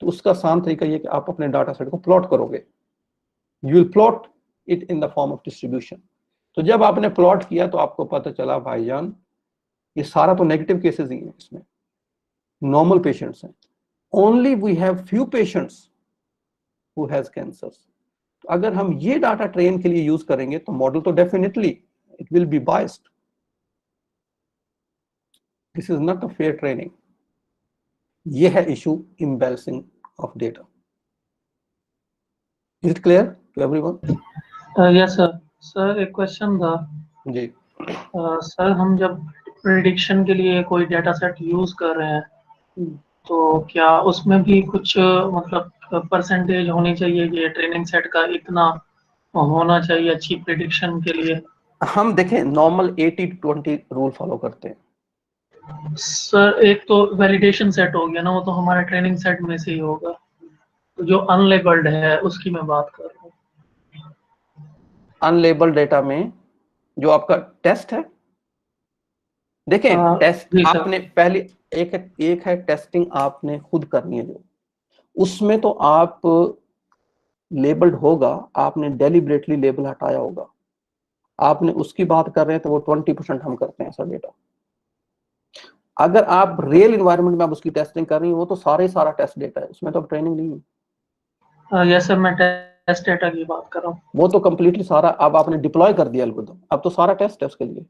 तो उसका आसान तरीका ये कि आप अपने डाटा सेट को प्लॉट करोगे। You will plot it in the form of distribution. तो जब आपने प्लॉट किया तो आपको पता चला भाईजान ये सारा तो नेगेटिव केसेस ही हैं, इसमें नॉर्मल पेशेंट्स हैं, only we have few patients who has cancer. तो अगर हम ये डाटा ट्रेन के लिए यूज करेंगे तो मॉडल तो definitely it will be biased. This is not a fair training. ये है issue imbalancing of data. Is it clear to everyone? Yes sir. Sir एक क्वेश्चन था जी। सर, हम जब प्रिडिक्शन के लिए कोई डेटा सेट यूज कर रहे हैं तो क्या उसमें भी कुछ मतलब परसेंटेज होनी चाहिए कि ट्रेनिंग सेट का इतना होना चाहिए अच्छी प्रिडिक्शन के लिए? हम देखें नॉर्मल 80-20 रूल फॉलो करते हैं सर एक तो वैलिडेशन सेट हो गया ना, वो तो हमारे ट्रेनिंग सेट में से ही होगा। तो जो अनलेबल्ड है उसकी मैं बात कर रहा हूँ। अनलेबल्ड डेटा में जो आपका टेस्ट है, देखें टेस्ट आपने पहले एक है टेस्टिंग आपने खुद करनी है, जो उसमें तो आप लेबल्ड होगा, आपने डेलिबरेटली लेबल हटाया होगा, आपने उसकी बात कर रहे हैं तो वो 20% हम करते हैं सर डेटा। अगर आप रियल इन्वायरमेंट में आप उसकी टेस्टिंग कर रही हैं वो तो सारा टेस्ट डेटा है, उसमें तो अब ट्रेनिंग नहीं है। यस सर, मैं टेस्ट डेटा की बात कर रहा हूँ। वो तो कंप्लीटली सारा, अब आपने डिप्लॉय कर दिया एल्गोरिथम, अब तो सारा टेस्ट है उसके लिए।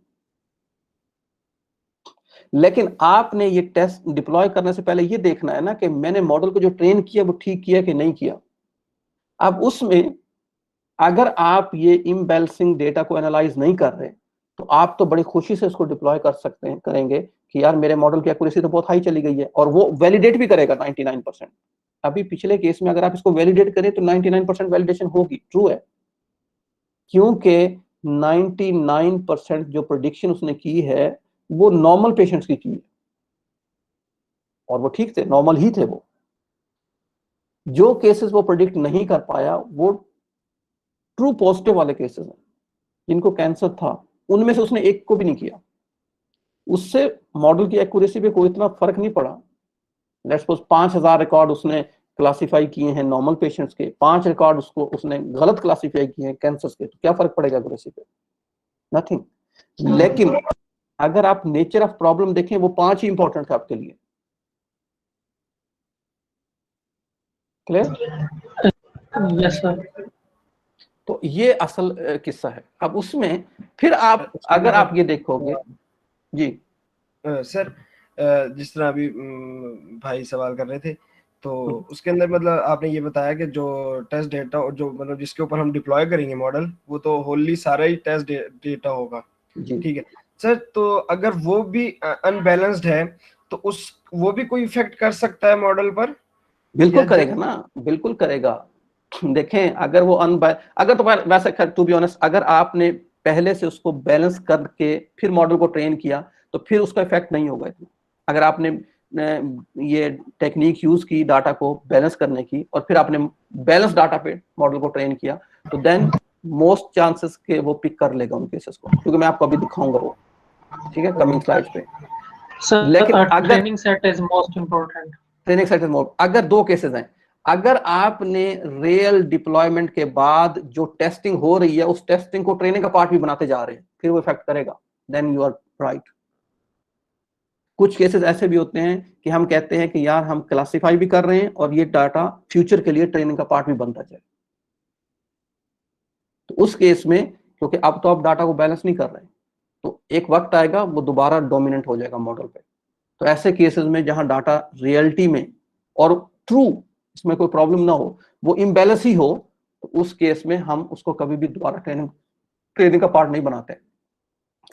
लेकिन आपने ये टेस्ट डिप्लॉय करने से पहले ये देखना है ना कि मैंने मॉडल को जो ट्रेन किया वो ठीक किया कि नहीं किया। अब उसमें अगर आप ये इम्बैलेंसिंग डेटा को एनालाइज नहीं कर रहे तो आप तो बड़ी खुशी से उसको डिप्लॉय कर सकते हैं, करेंगे कि यार मेरे मॉडल की एक्यूरेसी तो बहुत हाई चली गई है, और वो वैलिडेट भी करेगा 99%। अभी पिछले केस में अगर आप इसको वैलिडेट करें तो 99% वैलिडेशन होगी, ट्रू है, क्योंकि 99% जो प्रेडिक्शन उसने की है वो नॉर्मल पेशेंट्स की है, और वो ठीक थे, नॉर्मल ही थे। वो जो केसेस वो प्रेडिक्ट नहीं कर पाया वो ट्रू पॉजिटिव वाले केसेस हैं, जिनको कैंसर था, उनमें से उसने एक को भी नहीं किया। उससे मॉडल की एक्यूरेसी पे कोई इतना फर्क नहीं पड़ा। लेट्स सपोज 5000 रिकॉर्ड उसने क्लासिफाई किए हैं नॉर्मल पेशेंट्स के, 5 रिकॉर्ड उसने गलत क्लासिफाई किए हैं कैंसर के, तो क्या फर्क पड़ेगा एक्यूरेसी पे? नथिंग। लेकिन अगर आप नेचर ऑफ प्रॉब्लम देखें, वो 5 ही इंपॉर्टेंट था आपके लिए। क्लियर? Yes sir. तो ये असल किस्सा है। अब उसमें फिर आप अगर आप ये देखोगे जी सर, जिस तरह अभी भाई सवाल कर रहे थे, तो उसके अंदर मतलब आपने ये बताया कि जो टेस्ट डेटा और जो मतलब जिसके ऊपर हम डिप्लॉय करेंगे मॉडल, वो तो होली सारा ही टेस्ट डेटा होगा, ठीक है सर। तो अगर वो भी अनबैलेंस्ड है तो वो भी कोई इफेक्ट कर सकता है मॉडल पर? बिल्कुल करेगा ना, बिल्कुल करेगा। देखें अगर वो अगर तो वैसे टू बी ऑनेस्ट, अगर आपने पहले से उसको बैलेंस करके फिर मॉडल को ट्रेन किया तो फिर उसका इफेक्ट नहीं होगा इतना। अगर आपने ये टेक्निक यूज की डाटा को बैलेंस करने की और फिर आपने बैलेंस डाटा पे मॉडल को ट्रेन किया, तो देन मोस्ट चांसेस के वो पिक कर लेगा उन केसेस को, क्योंकि मैं आपको अभी दिखाऊंगा वो, ठीक है, कमिंग स्लाइड्स पे। लेकिन अगर training set is most important, training set is most, अगर 2 केसेस हैं, अगर आपने रियल डिप्लॉयमेंट के बाद जो टेस्टिंग हो रही है उस टेस्टिंग को ट्रेनिंग का पार्ट भी बनाते जा रहे हैं, फिर वो इफेक्ट करेगा, देन यू आर राइट। कुछ केसेस ऐसे भी होते हैं कि हम कहते हैं कि यार हम क्लासिफाई भी कर रहे हैं और ये डाटा फ्यूचर के लिए ट्रेनिंग का पार्ट भी बनता जाए, तो उस केस में क्योंकि अब तो आप डाटा को बैलेंस नहीं कर रहे, तो एक वक्त आएगा वो दोबारा डोमिनेंट हो जाएगा मॉडल पे। तो ऐसे केसेस में जहां डाटा रियलिटी में और ट्रू, इसमें कोई प्रॉब्लम ना हो, वो इम्बैलेंस ही हो, तो उस केस में हम उसको कभी भी दोबारा ट्रेनिंग का पार्ट नहीं बनाते।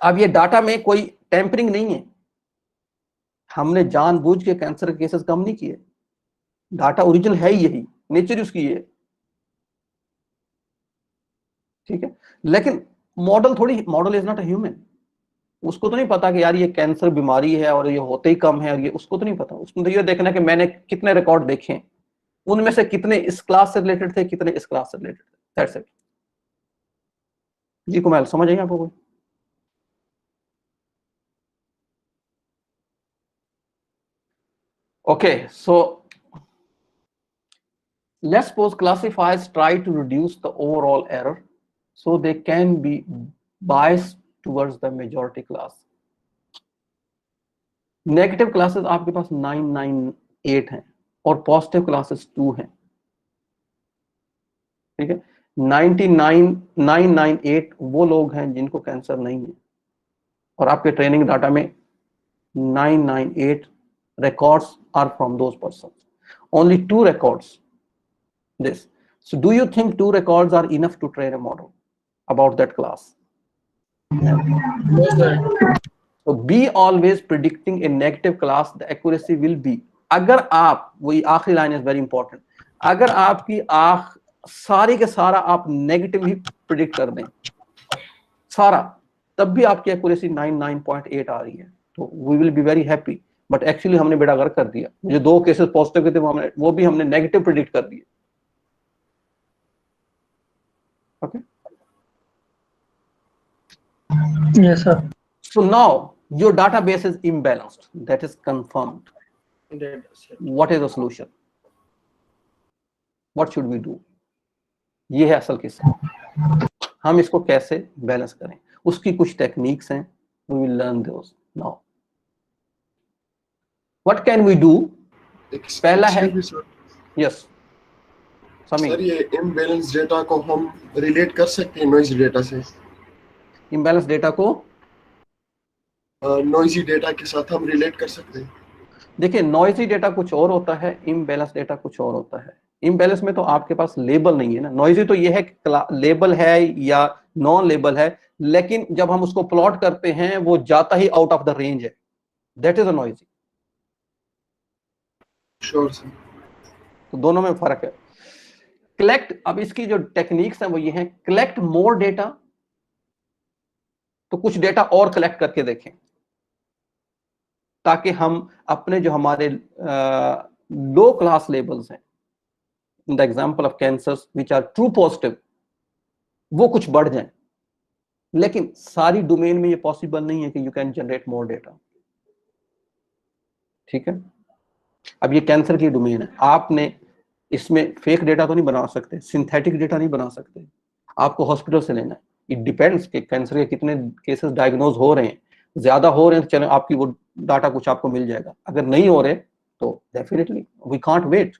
अब ये डाटा में कोई टेम्परिंग नहीं है, हमने जानबूझ के कैंसर के केसेस कम नहीं किए, डाटा ओरिजिनल है ही यही, नेचर उसकी है, ठीक है। लेकिन model is not a human, उसको तो नहीं पता कि यार ये कैंसर बीमारी है और ये होते ही कम है, और ये उसको तो नहीं पता। उसको तो ये देखना कि मैंने कितने रिकॉर्ड देखे हैं, उनमें से कितने इस क्लास से रिलेटेड थे, कितने इस क्लास से रिलेटेड थे, दैट्स इट। जी कुमार, समझ आइए आपको? Okay, so let's suppose classifiers try to reduce the overall error so they can be biased towards the majority class. Negative classes आपके पास 998 हैं और पॉजिटिव क्लासेस 2 हैं, ठीक है। 998 वो लोग हैं जिनको कैंसर नहीं है, और आपके ट्रेनिंग डाटा में 998 records are from those persons. Only 2 records this. So do you think 2 records are enough to train a model about that class? Yes, sir. So be always predicting a negative class, the accuracy will be, अगर आप, वही आखिरी line is very important, अगर आपकी सारी के सारा आप नेगेटिव ही प्रिडिक्ट कर दें सारा, तब भी आपकी एक्यूरेसी 99.8 आ रही है, तो we will be very happy. But actually हमने बेड़ा गर्क कर दिया, जो 2 केसेस पॉजिटिव के थे वो भी हमने नेगेटिव प्रिडिक्ट कर दिए। Okay, yes sir. So now your database is imbalanced, that is confirmed. What is the solution? What should we do? ये है असल किस्सा, हम इसको कैसे बैलेंस करें, उसकी कुछ टेक्निक्स हैं, we will learn those now. What can we do? पहला है, yes सर, ये इम्बैलेंस डेटा को हम रिलेट कर सकते हैं नॉइजी डेटा से? इम्बैलेंस डेटा को नॉइजी डेटा के साथ हम रिलेट कर सकते हैं? देखिए, नॉइजी डेटा कुछ और होता है, इम्बैलेंस डेटा कुछ और होता है। इम्बैलेंस में तो आपके पास लेबल नहीं है ना, नॉइजी तो ये है लेबल है या नॉन लेबल है, लेकिन जब हम उसको प्लॉट करते हैं वो जाता ही आउट ऑफ द रेंज है, that is a noisy. Sure sir. तो दोनों में फर्क है। कलेक्ट, अब इसकी जो टेक्निक्स हैं वो ये हैं, कलेक्ट मोर डेटा, तो कुछ डेटा और कलेक्ट करके देखें ताकि हम अपने जो हमारे लो क्लास लेबल्स हैं, in the example of cancers which are true positive, वो कुछ बढ़ जाएं। लेकिन सारी डोमेन में ये पॉसिबल नहीं है कि you can generate more data, ठीक है। अब ये कैंसर की डोमेन है, आपने इसमें फेक डेटा तो नहीं बना सकते, सिंथेटिक डेटा नहीं बना सकते, आपको हॉस्पिटल से लेना है। इट डिपेंड्स कि कैंसर के कितने केसेस डायग्नोज हो रहे हैं, ज्यादा हो रहे हैं तो चलो आपकी वो डाटा कुछ आपको मिल जाएगा, अगर नहीं हो रहे तो डेफिनेटली वी कांट वेट।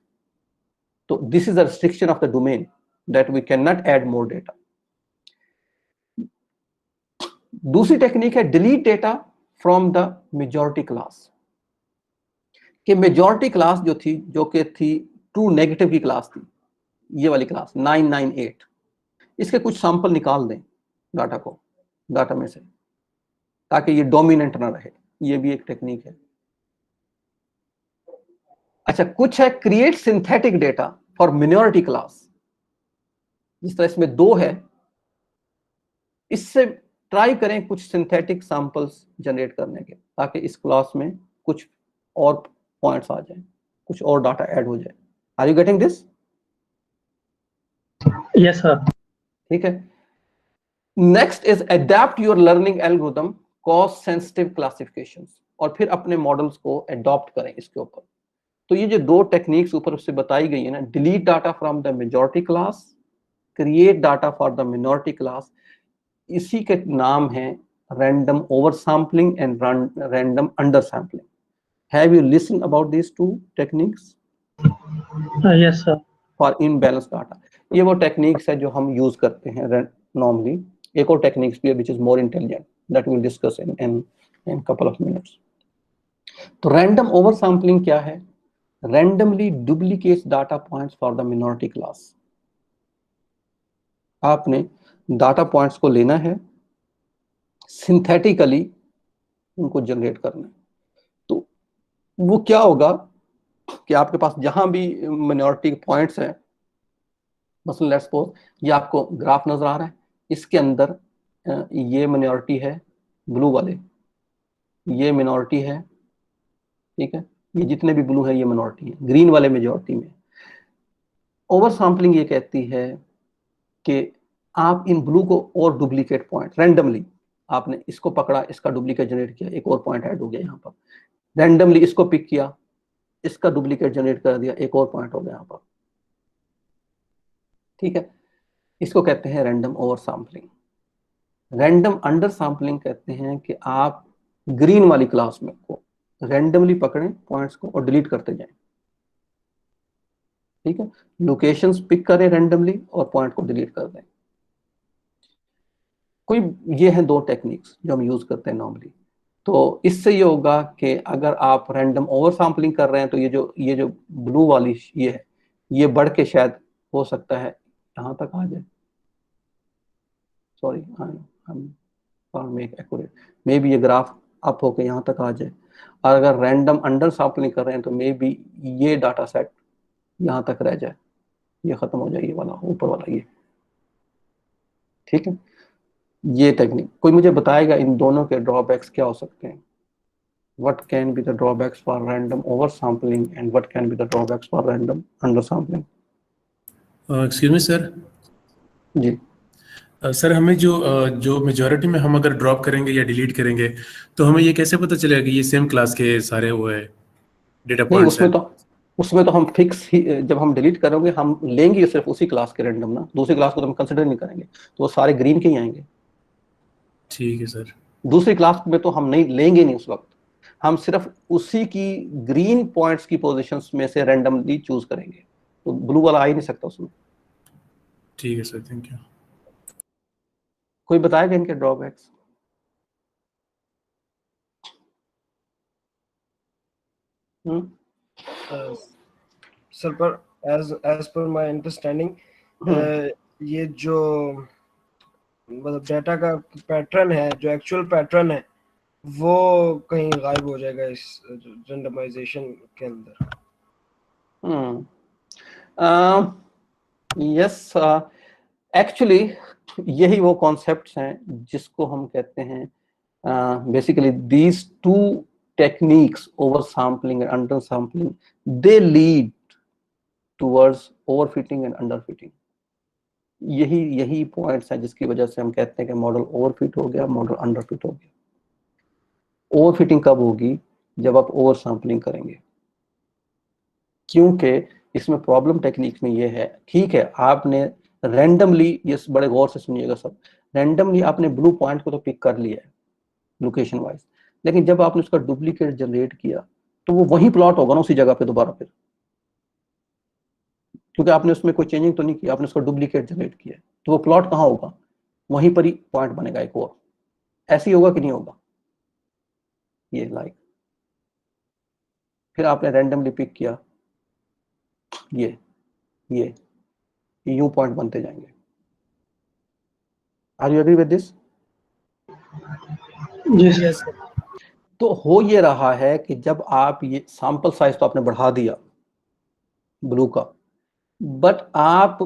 तो this is a restriction of the domain that we can not add more data. दूसरी टेक्निक है delete data from the majority class, कि मेजॉरिटी क्लास जो थी, जो कि थी ट्रू नेगेटिव की क्लास थी, ये वाली क्लास 998, इसके कुछ सैंपल निकाल दें डाटा को, डाटा में से, ताकि ये डोमिनेंट ना रहे। ये भी एक टेक्निक है। अच्छा, कुछ है create synthetic data for minority class, जिस तरह इसमें 2 है, इससे ट्राई करें कुछ सिंथेटिक सैंपल्स जनरेट करने के, ताकि इस क्लास में कुछ और पॉइंट्स आ जाए, कुछ और डाटा ऐड हो जाए। Are you getting this? Yes sir. ठीक है। Next is adapt your learning algorithm cost sensitive classifications, और फिर अपने मॉडल्स को अडॉप्ट करें इसके ऊपर। तो ये जो 2 टेक्निक्स ऊपर उससे बताई गई है ना, delete data from the majority class, create data for the minority class, इसी के नाम है random over sampling and random under sampling. Have you listen about these 2 techniques? Yes sir. For imbalance data. ये वो टेक्निक्स है जो हम use करते हैं नॉर्मली। एक और टेक्निक्स भी है which is more intelligent, that will discuss in couple of minutes. तो रैंडम ओवर सैम्पलिंग क्या है? Randomly duplicates data points for the minority class. आपने डाटा पॉइंट्स को लेना है, सिंथेटिकली उनको जनरेट करना है। तो वो क्या होगा कि आपके पास जहां भी मिनॉरिटी पॉइंट्स हैं, मसलन लेट्स सपोज ये आपको ग्राफ नजर आ रहा है, इसके अंदर ये मिनॉरिटी है, ब्लू वाले, ये मिनॉरिटी है, ठीक है, ये जितने भी ब्लू है ये मिनॉरिटी है, ग्रीन वाले मेजॉरिटी में। ओवर सैम्पलिंग ये कहती है कि आप इन ब्लू को और डुप्लीकेट पॉइंट रैंडमली, आपने इसको पकड़ा, इसका डुप्लीकेट जनरेट किया, एक और पॉइंट ऐड हो गया यहाँ पर, रैंडमली इसको पिक किया, इसका डुप्लीकेट जनरेट कर दिया, एक और पॉइंट हो गया यहाँ पर, ठीक है, इसको कहते हैं random over sampling. Random under sampling कहते हैं कि आप ग्रीन वाली क्लास में को रैंडमली पकड़ें पॉइंट्स को और डिलीट करते जाएं, ठीक है, लोकेशंस पिक करें रैंडमली और पॉइंट को डिलीट कर दें। कोई ये हैं दो टेक्निक्स जो हम यूज करते हैं नॉर्मली। तो इससे ये होगा कि अगर आप रैंडम ओवर सैम्पलिंग कर रहे हैं तो ये जो ब्लू वाली ये है, ये बढ़ के शायद हो सकता है यहाँ तक आ जाए, सॉरी हम मेक एक्यूरेट, मे बी ये ग्राफ अप होके यहाँ तक आ जाए। और अगर रैंडम अंडर सैम्पलिंग कर रहे हैं तो मे बी ये डाटा सेट यहाँ तक रह जाए, ये खत्म हो जाए, ये वाला ऊपर वाला ये, ठीक है। ये टेक्निक कोई मुझे बताएगा इन दोनों के ड्रॉबैक्स क्या हो सकते हैं? What can be the drawbacks for random oversampling and what can be the drawbacks for random undersampling? Excuse me sir. Ji sir हमें जो मेजॉरिटी में हम अगर ड्रॉप करेंगे या डिलीट करेंगे तो हमें ये कैसे पता चलेगा कि ये सेम क्लास के सारे वो है डेटा पॉइंट्स हैं? उसमें तो हम फिक्स ही, जब हम डिलीट करेंगे हम लेंगे सिर्फ उसी क्लास के रैंडम ना, दूसरी क्लास को तो हम कंसिडर नहीं करेंगे, तो वो सारे ग्रीन के ही आएंगे। ठीक है सर। दूसरी क्लास में तो हम नहीं लेंगे नहीं उस वक्त, हम सिर्फ उसी की ग्रीन पॉइंट्स की पोजीशंस में से रैंडमली चूज करेंगे, तो ब्लू वाला आ ही नहीं सकता उसमें। ठीक है सर, थैंक यू। कोई बताएगा इनके ड्रॉबैक्स? सर पर एज पर माय अंडरस्टैंडिंग ये जो मतलब डाटा का पैटर्न है, जो एक्चुअल पैटर्न है वो कहीं गायब हो जाएगा इस रैंडमाइजेशन के अंदर। यस, एक्चुअली यही वो कॉन्सेप्ट्स हैं जिसको हम कहते हैं basically these two techniques, over sampling and under sampling, they lead towards overfitting and underfitting. यही पॉइंट्स हैं जिसकी वजह से हम कहते हैं कि मॉडल ओवरफिट हो गया, मॉडल अंडरफिट हो गया। ओवरफिटिंग कब होगी? जब आप ओवर सैम्पलिंग करेंगे, क्योंकि इसमें प्रॉब्लम टेक्निक में ये है, ठीक है आपने रैंडमली, ये बड़े गौर से सुनिएगा सब, रैंडमली आपने ब्लू पॉइंट को तो पिक कर लिया है लोकेशन वाइज, लेकिन जब आपने उसका डुप्लीकेट जनरेट किया तो वो वही प्लॉट होगा ना उसी जगह पे दोबारा फिर, क्योंकि आपने उसमें कोई चेंजिंग तो नहीं किया, आपने उसका डुप्लीकेट जनरेट किया, तो वो प्लॉट कहाँ होगा? वहीं पर ही पॉइंट बनेगा एक और। ऐसे ही होगा कि नहीं होगा? ये लाइक फिर आपने रैंडमली पिक किया, ये यू पॉइंट बनते जाएंगे। Are you agree with this? Yes. तो हो ये रहा है कि जब आप ये सैंपल साइज तो आपने बढ़ा दिया ब्लू का, बट आप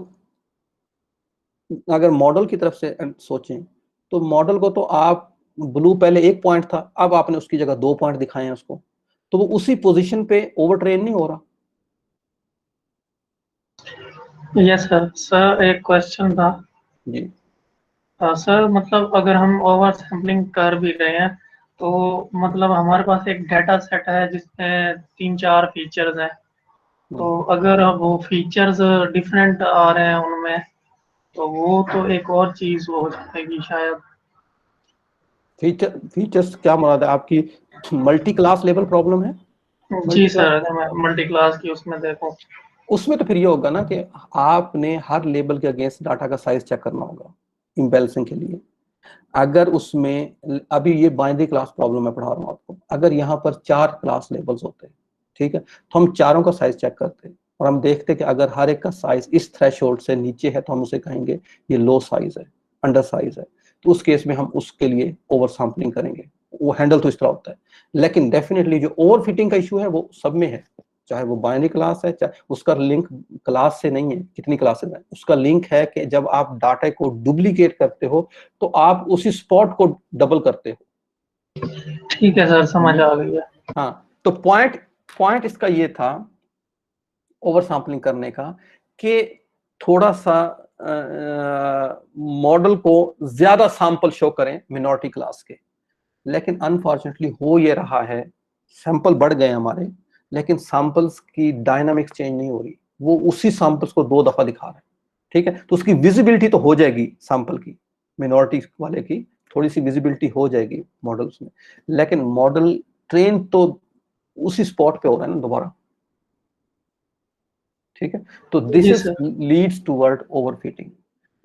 अगर मॉडल की तरफ से सोचें तो मॉडल को तो आप ब्लू पहले एक पॉइंट था, अब आपने उसकी जगह 2 पॉइंट दिखाए हैं उसको, तो वो उसी पोजीशन पे ओवर ट्रेन नहीं हो रहा। यस सर एक क्वेश्चन था जी। सर मतलब अगर हम ओवर सैम्पलिंग कर भी रहे हैं तो मतलब हमारे पास एक डाटा सेट है जिसमें 3-4 फीचर्स हैं, तो अगर वो फीचर्स डिफरेंट आ रहे हैं उनमें तो वो तो एक और चीज हो जाएगी शायद। फीचर्स क्या मुराद है आपकी? मल्टी क्लास लेवल प्रॉब्लम है? जी सर, मैं मल्टी क्लास की उसमें देखो, उसमें तो फिर ये होगा ना कि आपने हर लेबल के अगेंस्ट डाटा का साइज चेक करना होगा इम्बैलेंसिंग के लिए। अगर उसमें अभी ये बाइनरी क्लास प्रॉब्लम मैं पढ़ा रहा हूँ आपको, अगर यहाँ पर 4 क्लास लेबल्स होते हैं, ठीक है, तो हम चारों का साइज चेक करते हैं और हम देखते हैं कि अगर हर एक का साइज इस थ्रेशोल्ड से नीचे है तो हम उसे कहेंगे ये लो साइज है, अंडर साइज है, तो उस केस में हम उसके लिए ओवर सैम्पलिंग करेंगे। वो हैंडल तो इस तरह होता है, लेकिन डेफिनेटली जो ओवर फिटिंग का इशू है वो सब में है, चाहे वो बाइनरी क्लास है, चाहे उसका लिंक क्लास से नहीं है, कितनी क्लासेस है, उसका लिंक है कि जब आप डाटा को डुप्लीकेट करते हो तो आप उसी स्पॉट को डबल करते हो, ठीक है सर, समझ आ गई है। हाँ, तो पॉइंट इसका ये था ओवर सैम्पलिंग करने का कि थोड़ा सा मॉडल को ज्यादा सैंपल शो करें मिनॉरिटी क्लास के, लेकिन अनफॉर्चुनेटली हो ये रहा है, सैंपल बढ़ गए हमारे, लेकिन सैंपल्स की डायनामिक्स चेंज नहीं हो रही, वो उसी सैंपल्स को 2 दफा दिखा रहा है। ठीक है, तो उसकी विजिबिलिटी तो हो जाएगी, सैंपल की मिनॉरिटी वाले की थोड़ी सी विजिबिलिटी हो जाएगी मॉडल्स में, लेकिन मॉडल ट्रेन तो उसी स्पॉट पे हो रहा है ना दोबारा। ठीक है, तो दिस जी is sir. Leads toward overfitting.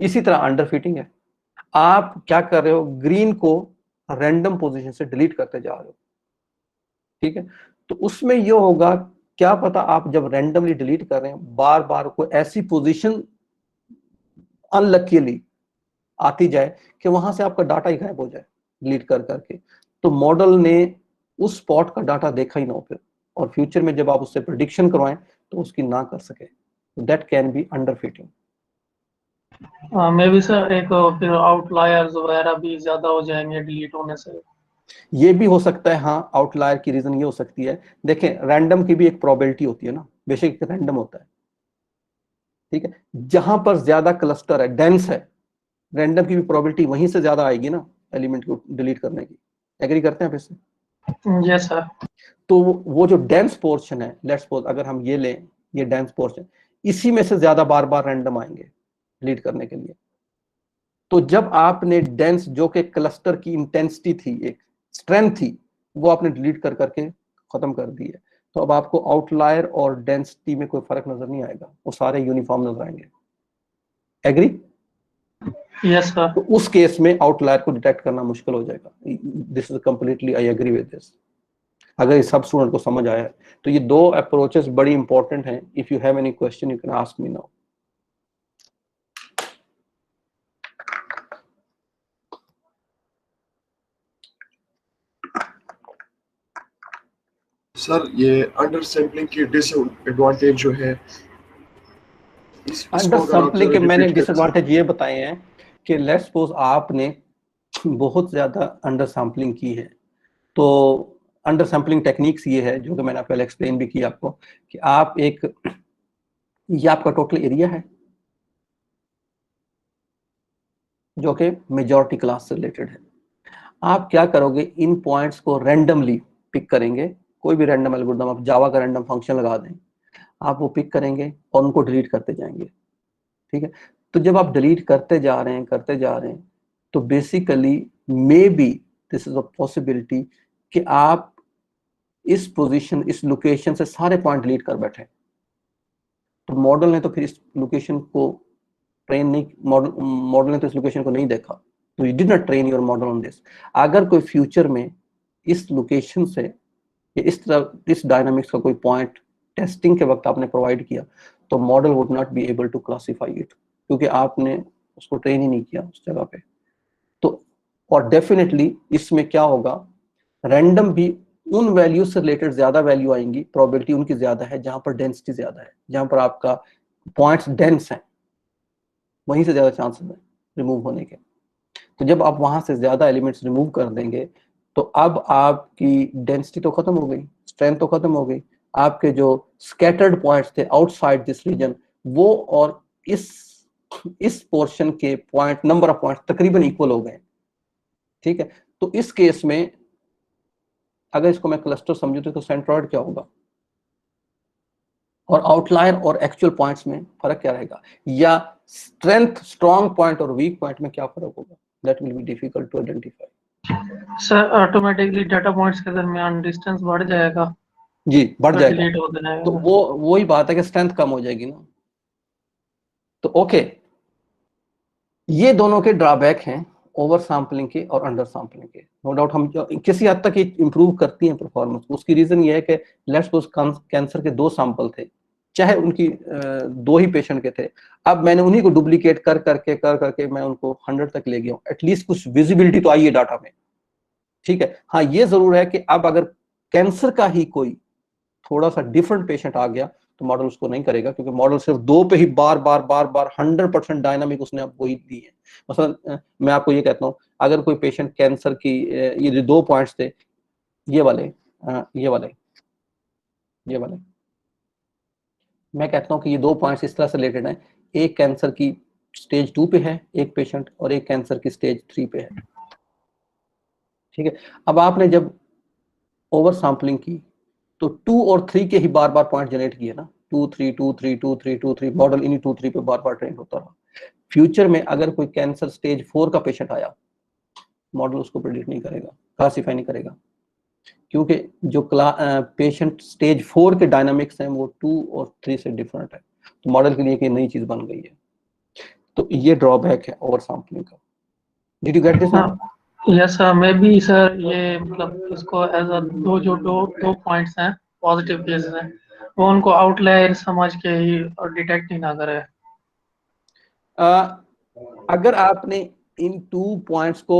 इसी तरह अंडरफिटिंग है, आप क्या कर रहे हो, ग्रीन को रैंडम पोजीशन से डिलीट करते जा रहे हो। ठीक है, तो उसमें ये होगा, क्या पता आप जब रैंडमली डिलीट कर रहे हैं बार बार कोई ऐसी पोजीशन अनलकीली आती जाए कि वहां से आपका डाटा ही गायब हो जाए डिलीट कर करके, तो मॉडल ने उस स्पॉट का डाटा देखा ही ना हो फिर, और फ्यूचर में जब आप उससे प्रेडिक्शन करवाएं तो उसकी ना कर सके, दैट कैन बी अंडरफिटिंग। मे भी सर एक फिर आउटलायर्स वगैरह भी ज्यादा हो जाएंगे डिलीट होने से। ये भी हो सकता है, हाँ, आउटलायर की रीजन ये हो सकती है, देखें रैंडम की भी एक प्रोबेबिलिटी होती है ना, बेशक रैंडम होता है। ठीक है, जहां पर ज्यादा क्लस्टर है, डेंस है, रैंडम की भी प्रोबेबिलिटी वहीं से ज्यादा आएगी ना एलिमेंट को डिलीट करने की। एग्री करते हैं आप इससे? Yes sir. तो वो जो डेंस पोर्शन है, लेट्स सपोज अगर हम ये लें, ये डेंस पोर्शन, इसी में से ज्यादा बार बार रैंडम आएंगे डिलीट करने के लिए। तो जब आपने डेंस जो कि क्लस्टर की इंटेंसिटी थी, एक स्ट्रेंथ थी, वो आपने डिलीट कर करके खत्म कर दी है, तो अब आपको आउटलायर और डेंसिटी में कोई फर्क नजर नहीं आएगा, वो सारे यूनिफॉर्म नजर आएंगे। एग्री? Yes sir. तो उस केस में आउटलायर को डिटेक्ट करना मुश्किल हो जाएगा। This is completely I agree with this. अगर इस सब स्टूडेंट को समझ आया है तो ये 2 अप्रोचेस बड़ी इंपॉर्टेंट हैं। If you have any question you can ask me now. Sir ये अंडर सैम्पलिंग की डिसएडवांटेज जो है, अंडर सैम्पलिंग के मैंने डिसएडवांटेज ये बताए हैं कि लेट्स सपोज आपने बहुत ज्यादा अंडर सैम्पलिंग की है, तो अंडर सैम्पलिंग टेक्निक्स ये है जो कि मैंने पहले एक्सप्लेन भी किया आपको, कि आप एक, ये आपका टोटल एरिया है जो कि मेजॉरिटी क्लास से रिलेटेड है। आप क्या करोगे, इन पॉइंट्स को रैंडमली पिक करेंगे, कोई भी रैंडम एल्गोरिथम, आप जावा का रैंडम फंक्शन लगा दें, आप वो पिक करेंगे और उनको डिलीट करते जाएंगे। ठीक है, तो जब आप डिलीट करते जा रहे हैं तो basically may be this is a possibility कि आप इस पोजीशन, इस लोकेशन से सारे पॉइंट डिलीट कर बैठे, तो मॉडल ने तो फिर इस लोकेशन को ट्रेन नहीं, मॉडल ने तो इस लोकेशन को नहीं देखा, तो you did not train your model on this. अगर कोई फ्यूचर में इस लोकेशन से इस तरह इस डायनामिक्स का कोई पॉइंट टेस्टिंग के वक्त आपने प्रोवाइड किया, तो model would not be able to classify it, क्योंकि आपने उसको ट्रेन ही नहीं किया उस जगह पे। तो और डेफिनेटली इसमें क्या होगा, रैंडम भी उन वैल्यू से रिलेटेड ज्यादा वैल्यू आएंगी, प्रोबेबिलिटी उनकी ज्यादा है जहां पर डेंसिटी ज्यादा है, जहां पर आपका पॉइंट्स डेंस हैं, वहीं से ज्यादा चांसेस है रिमूव होने के। तो जब आप वहां से ज्यादा एलिमेंट्स रिमूव कर देंगे तो अब आपकी डेंसिटी तो खत्म हो गई, स्ट्रेंथ तो खत्म हो गई, आपके जो स्कैटर्ड पॉइंट्स थे आउटसाइड दिस रीजन, वो और इस पोर्शन के पॉइंट, नंबर ऑफ पॉइंट्स तकरीबन इक्वल हो गए। ठीक है, तो इस केस में अगर इसको मैं क्लस्टर समझू तो सेंट्रॉइड क्या होगा, और आउटलायर और एक्चुअल पॉइंट्स में फर्क क्या रहेगा, या स्ट्रेंथ, स्ट्रॉन्ग पॉइंट और वीक पॉइंट में क्या फर्क होगा, that will be difficult to identify. Sir automatically data points के दरमियान डिस्टेंस बढ़ जाएगा, जी बढ़ जाएगा, डिलीट हो जाएगा, तो वही बात है कि स्ट्रेंथ कम हो जाएगी ना। तो ओके, ये दोनों के ड्रॉबैक हैं, ओवर सैम्पलिंग के और अंडर सैम्पलिंग के। नो डाउट हम किसी हद तक इंप्रूव करती हैं परफॉर्मेंस, उसकी रीजन ये है कि लेट्स सपोज कैंसर के 2 सैंपल थे, चाहे उनकी 2 ही पेशेंट के थे, अब मैंने उन्हीं को डुप्लीकेट कर करके मैं उनको 100 तक ले गया हूँ, एटलीस्ट कुछ विजिबिलिटी तो आई है डाटा में। ठीक है, हाँ ये जरूर है कि अब अगर कैंसर का ही कोई थोड़ा सा डिफरेंट पेशेंट आ गया तो मॉडल उसको नहीं करेगा, क्योंकि मॉडल सिर्फ 2 पे ही बार बार 100% डायनामिक उसने आपको ही दी है। मसलन मैं आपको ये कहता हूँ, अगर कोई पेशेंट कैंसर की, ये जो 2 पॉइंट्स थे, ये वाले, मैं कहता हूँ कि ये 2 पॉइंट्स इस तरह से रिलेटेड हैं, एक कैंसर की स्टेज 2 पे है एक पेशेंट, और एक कैंसर की स्टेज 3 पे है, ठीक है। अब आपने जब ओवर सैंपलिंग की तो 2 और 3 के ही बार बार पॉइंट जनरेट किए ना, 2 3 2 3 2 3 2 3, मॉडल इन्हीं 2 3 पे बार बार ट्रेन होता रहा। फ्यूचर में अगर कोई कैंसर स्टेज 4 का पेशेंट आया, मॉडल उसको प्रेडिक्ट नहीं करेगा, क्लासीफाई नहीं करेगा, क्योंकि जो पेशेंट स्टेज 4 के डायनामिक्स हैं वो 2 और 3 से डिफरेंट है, तो मॉडल के लिए एक नई चीज बन गई है। तो ये ड्रॉबैक है ओवर सैंपलिंग का। Did you get this? Yes sir, मैं भी सर ये मतलब इसको एज अ दो पॉइंट्स हैं, पॉजिटिव केसेस हैं, वो उनको आउटलायर समझ के ही और डिटेक्ट ही ना करे। अगर आपने इन 2 पॉइंट्स को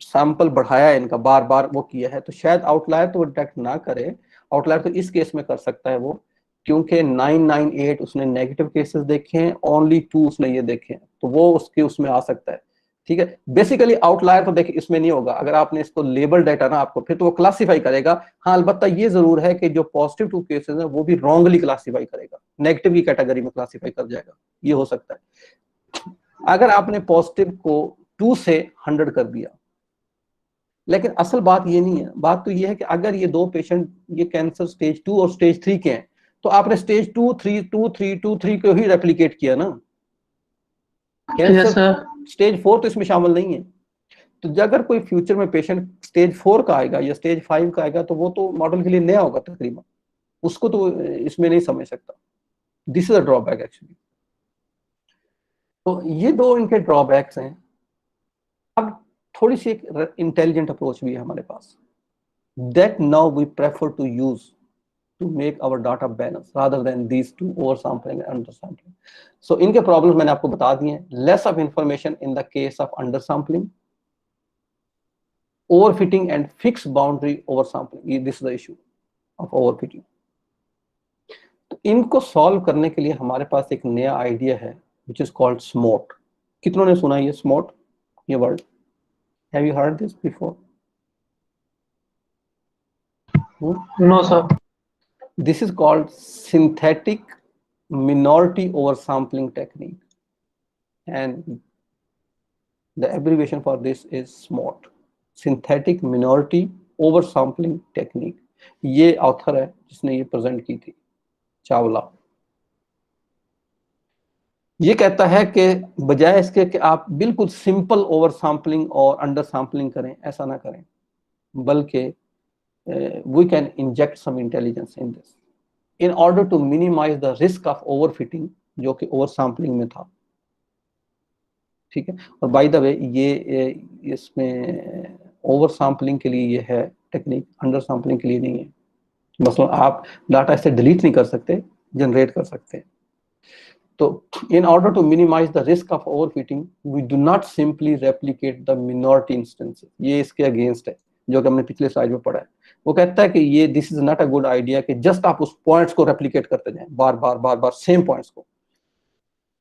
सैंपल बढ़ाया, इनका बार बार वो किया है, तो शायद आउटलायर तो डिटेक्ट ना करे। आउटलायर तो इस केस में कर सकता है वो, क्योंकि 998 उसने नेगेटिव केसेस देखे हैं, ओनली 2 उसने ये देखे हैं, तो वो उसके उसमें आ सकता है, ठीक है। बेसिकली आउटलायर तो देखिए इसमें नहीं होगा, अगर आपने इसको लेबल डाटा ना आपको, फिर तो वो क्लासीफाई करेगा। हाँ, अलबत्ता ये जरूर है कि जो पॉजिटिव 2 केसेस हैं वो भी रॉन्गली क्लासीफाई करेगा, नेगेटिव की कैटेगरी में क्लासीफाई कर जाएगा, ये हो सकता है। अगर आपने पॉजिटिव को 2 से 100 कर दिया, लेकिन असल बात ये नहीं है, बात तो ये है कि अगर ये 2 पेशेंट ये कैंसर स्टेज 2 और स्टेज 3 के हैं, तो आपने स्टेज 2 3 2 3 2 3 को ही रेप्लिकेट किया ना, कैंसर स्टेज 4 तो इसमें शामिल नहीं है। तो अगर कोई फ्यूचर में पेशेंट स्टेज 4 का आएगा या स्टेज 5 का आएगा, तो वो तो मॉडल के लिए नया होगा तकरीबन, उसको तो इसमें नहीं समझ सकता। This is a drawback actually. तो ये 2 इनके ड्रॉबैक्स हैं। अब थोड़ी सी एक इंटेलिजेंट अप्रोच भी है हमारे पास, that now we prefer to use to make our data balance rather than these 2, over sampling and under sampling. So इनके प्रॉब्लम्स मैंने आपको बता दिए हैं। Less of information in the case of under sampling, overfitting and fixed boundary over sampling, this is the issue of overfitting। तो इनको solve करने के लिए हमारे पास एक नया आइडिया है which is called SMOT। कितनों ने सुना ये SMOT, ये word? Have you heard this before? No sir। This is called synthetic minority oversampling technique, and the abbreviation for this is SMOT, synthetic minority over sampling technique. ये author है जिसने ये present की थी, चावला। ये कहता है कि बजाय इसके कि आप बिल्कुल सिंपल ओवर सैंपलिंग और अंडर सैंपलिंग करें, ऐसा ना करें, बल्कि we can inject some intelligence in this in order to minimise the risk of overfitting, जो कि ओवर सैंपलिंग में था, ठीक है। और बाय द वे ये इसमें ओवर सैंपलिंग के लिए ये है टेक्निक, अंडर सैंपलिंग के लिए नहीं है। मतलब आप डाटा इससे डिलीट नहीं कर सकते, जनरेट कर सकते हैं। तो in order to minimise the risk of overfitting we do not simply replicate the minority instances. ये इसके अगेंस्ट है जो कि हमने पिछले स्लाइड में पढ़ा है। वो कहता है कि ये this is not a good idea कि जस्ट आप उस पॉइंट्स को रेप्लिकेट करते जाएं बार बार सेम पॉइंट्स को।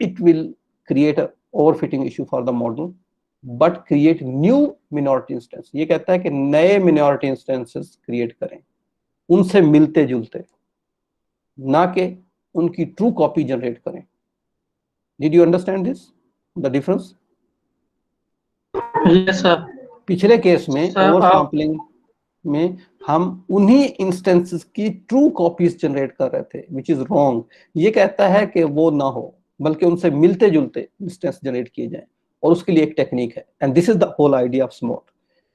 It will create a overfitting issue for the model but create new minority instance. ये कहता है कि नए मिनॉरिटी इंस्टेंसेस क्रिएट करें, उनसे मिलते जुलते, ना कि उनकी ट्रू कॉपी जनरेट करें। Did you understand this the difference? Yes sir. पिछले केस में ओवर सैंपलिंग में हम उन्हीं इंस्टेंसेस की ट्रू कॉपीज जनरेट कर रहे थे, विच इज रॉन्ग। ये कहता है कि वो ना हो, बल्कि उनसे मिलते जुलते इंस्टेंस जनरेट किए जाएं, और उसके लिए एक टेक्निक है। And this is the whole idea of SMOT।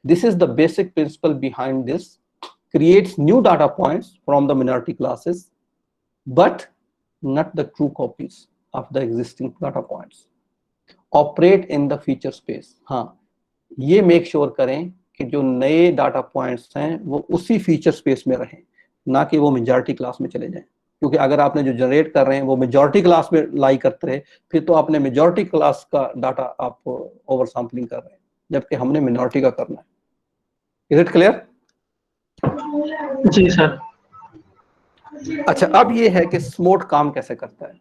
This is the basic principle behind this. Creates new data points from the minority classes but not the true copies of the existing data points, operate in the feature space। हाँ, ये make sure करें कि जो नए data points हैं वो उसी feature space में रहें, ना कि वो मेजॉरिटी क्लास में चले जाएं। क्योंकि अगर आपने जो जनरेट कर रहे हैं वो मेजॉरिटी क्लास में लाई करते रहे, फिर तो आपने मेजॉरिटी क्लास का डाटा आप ओवर सैंपलिंग कर रहे हैं, जबकि हमने मिनॉरिटी का करना है। Is it clear? जी सर। अच्छा, अब ये है कि स्मोट काम कैसे करता है।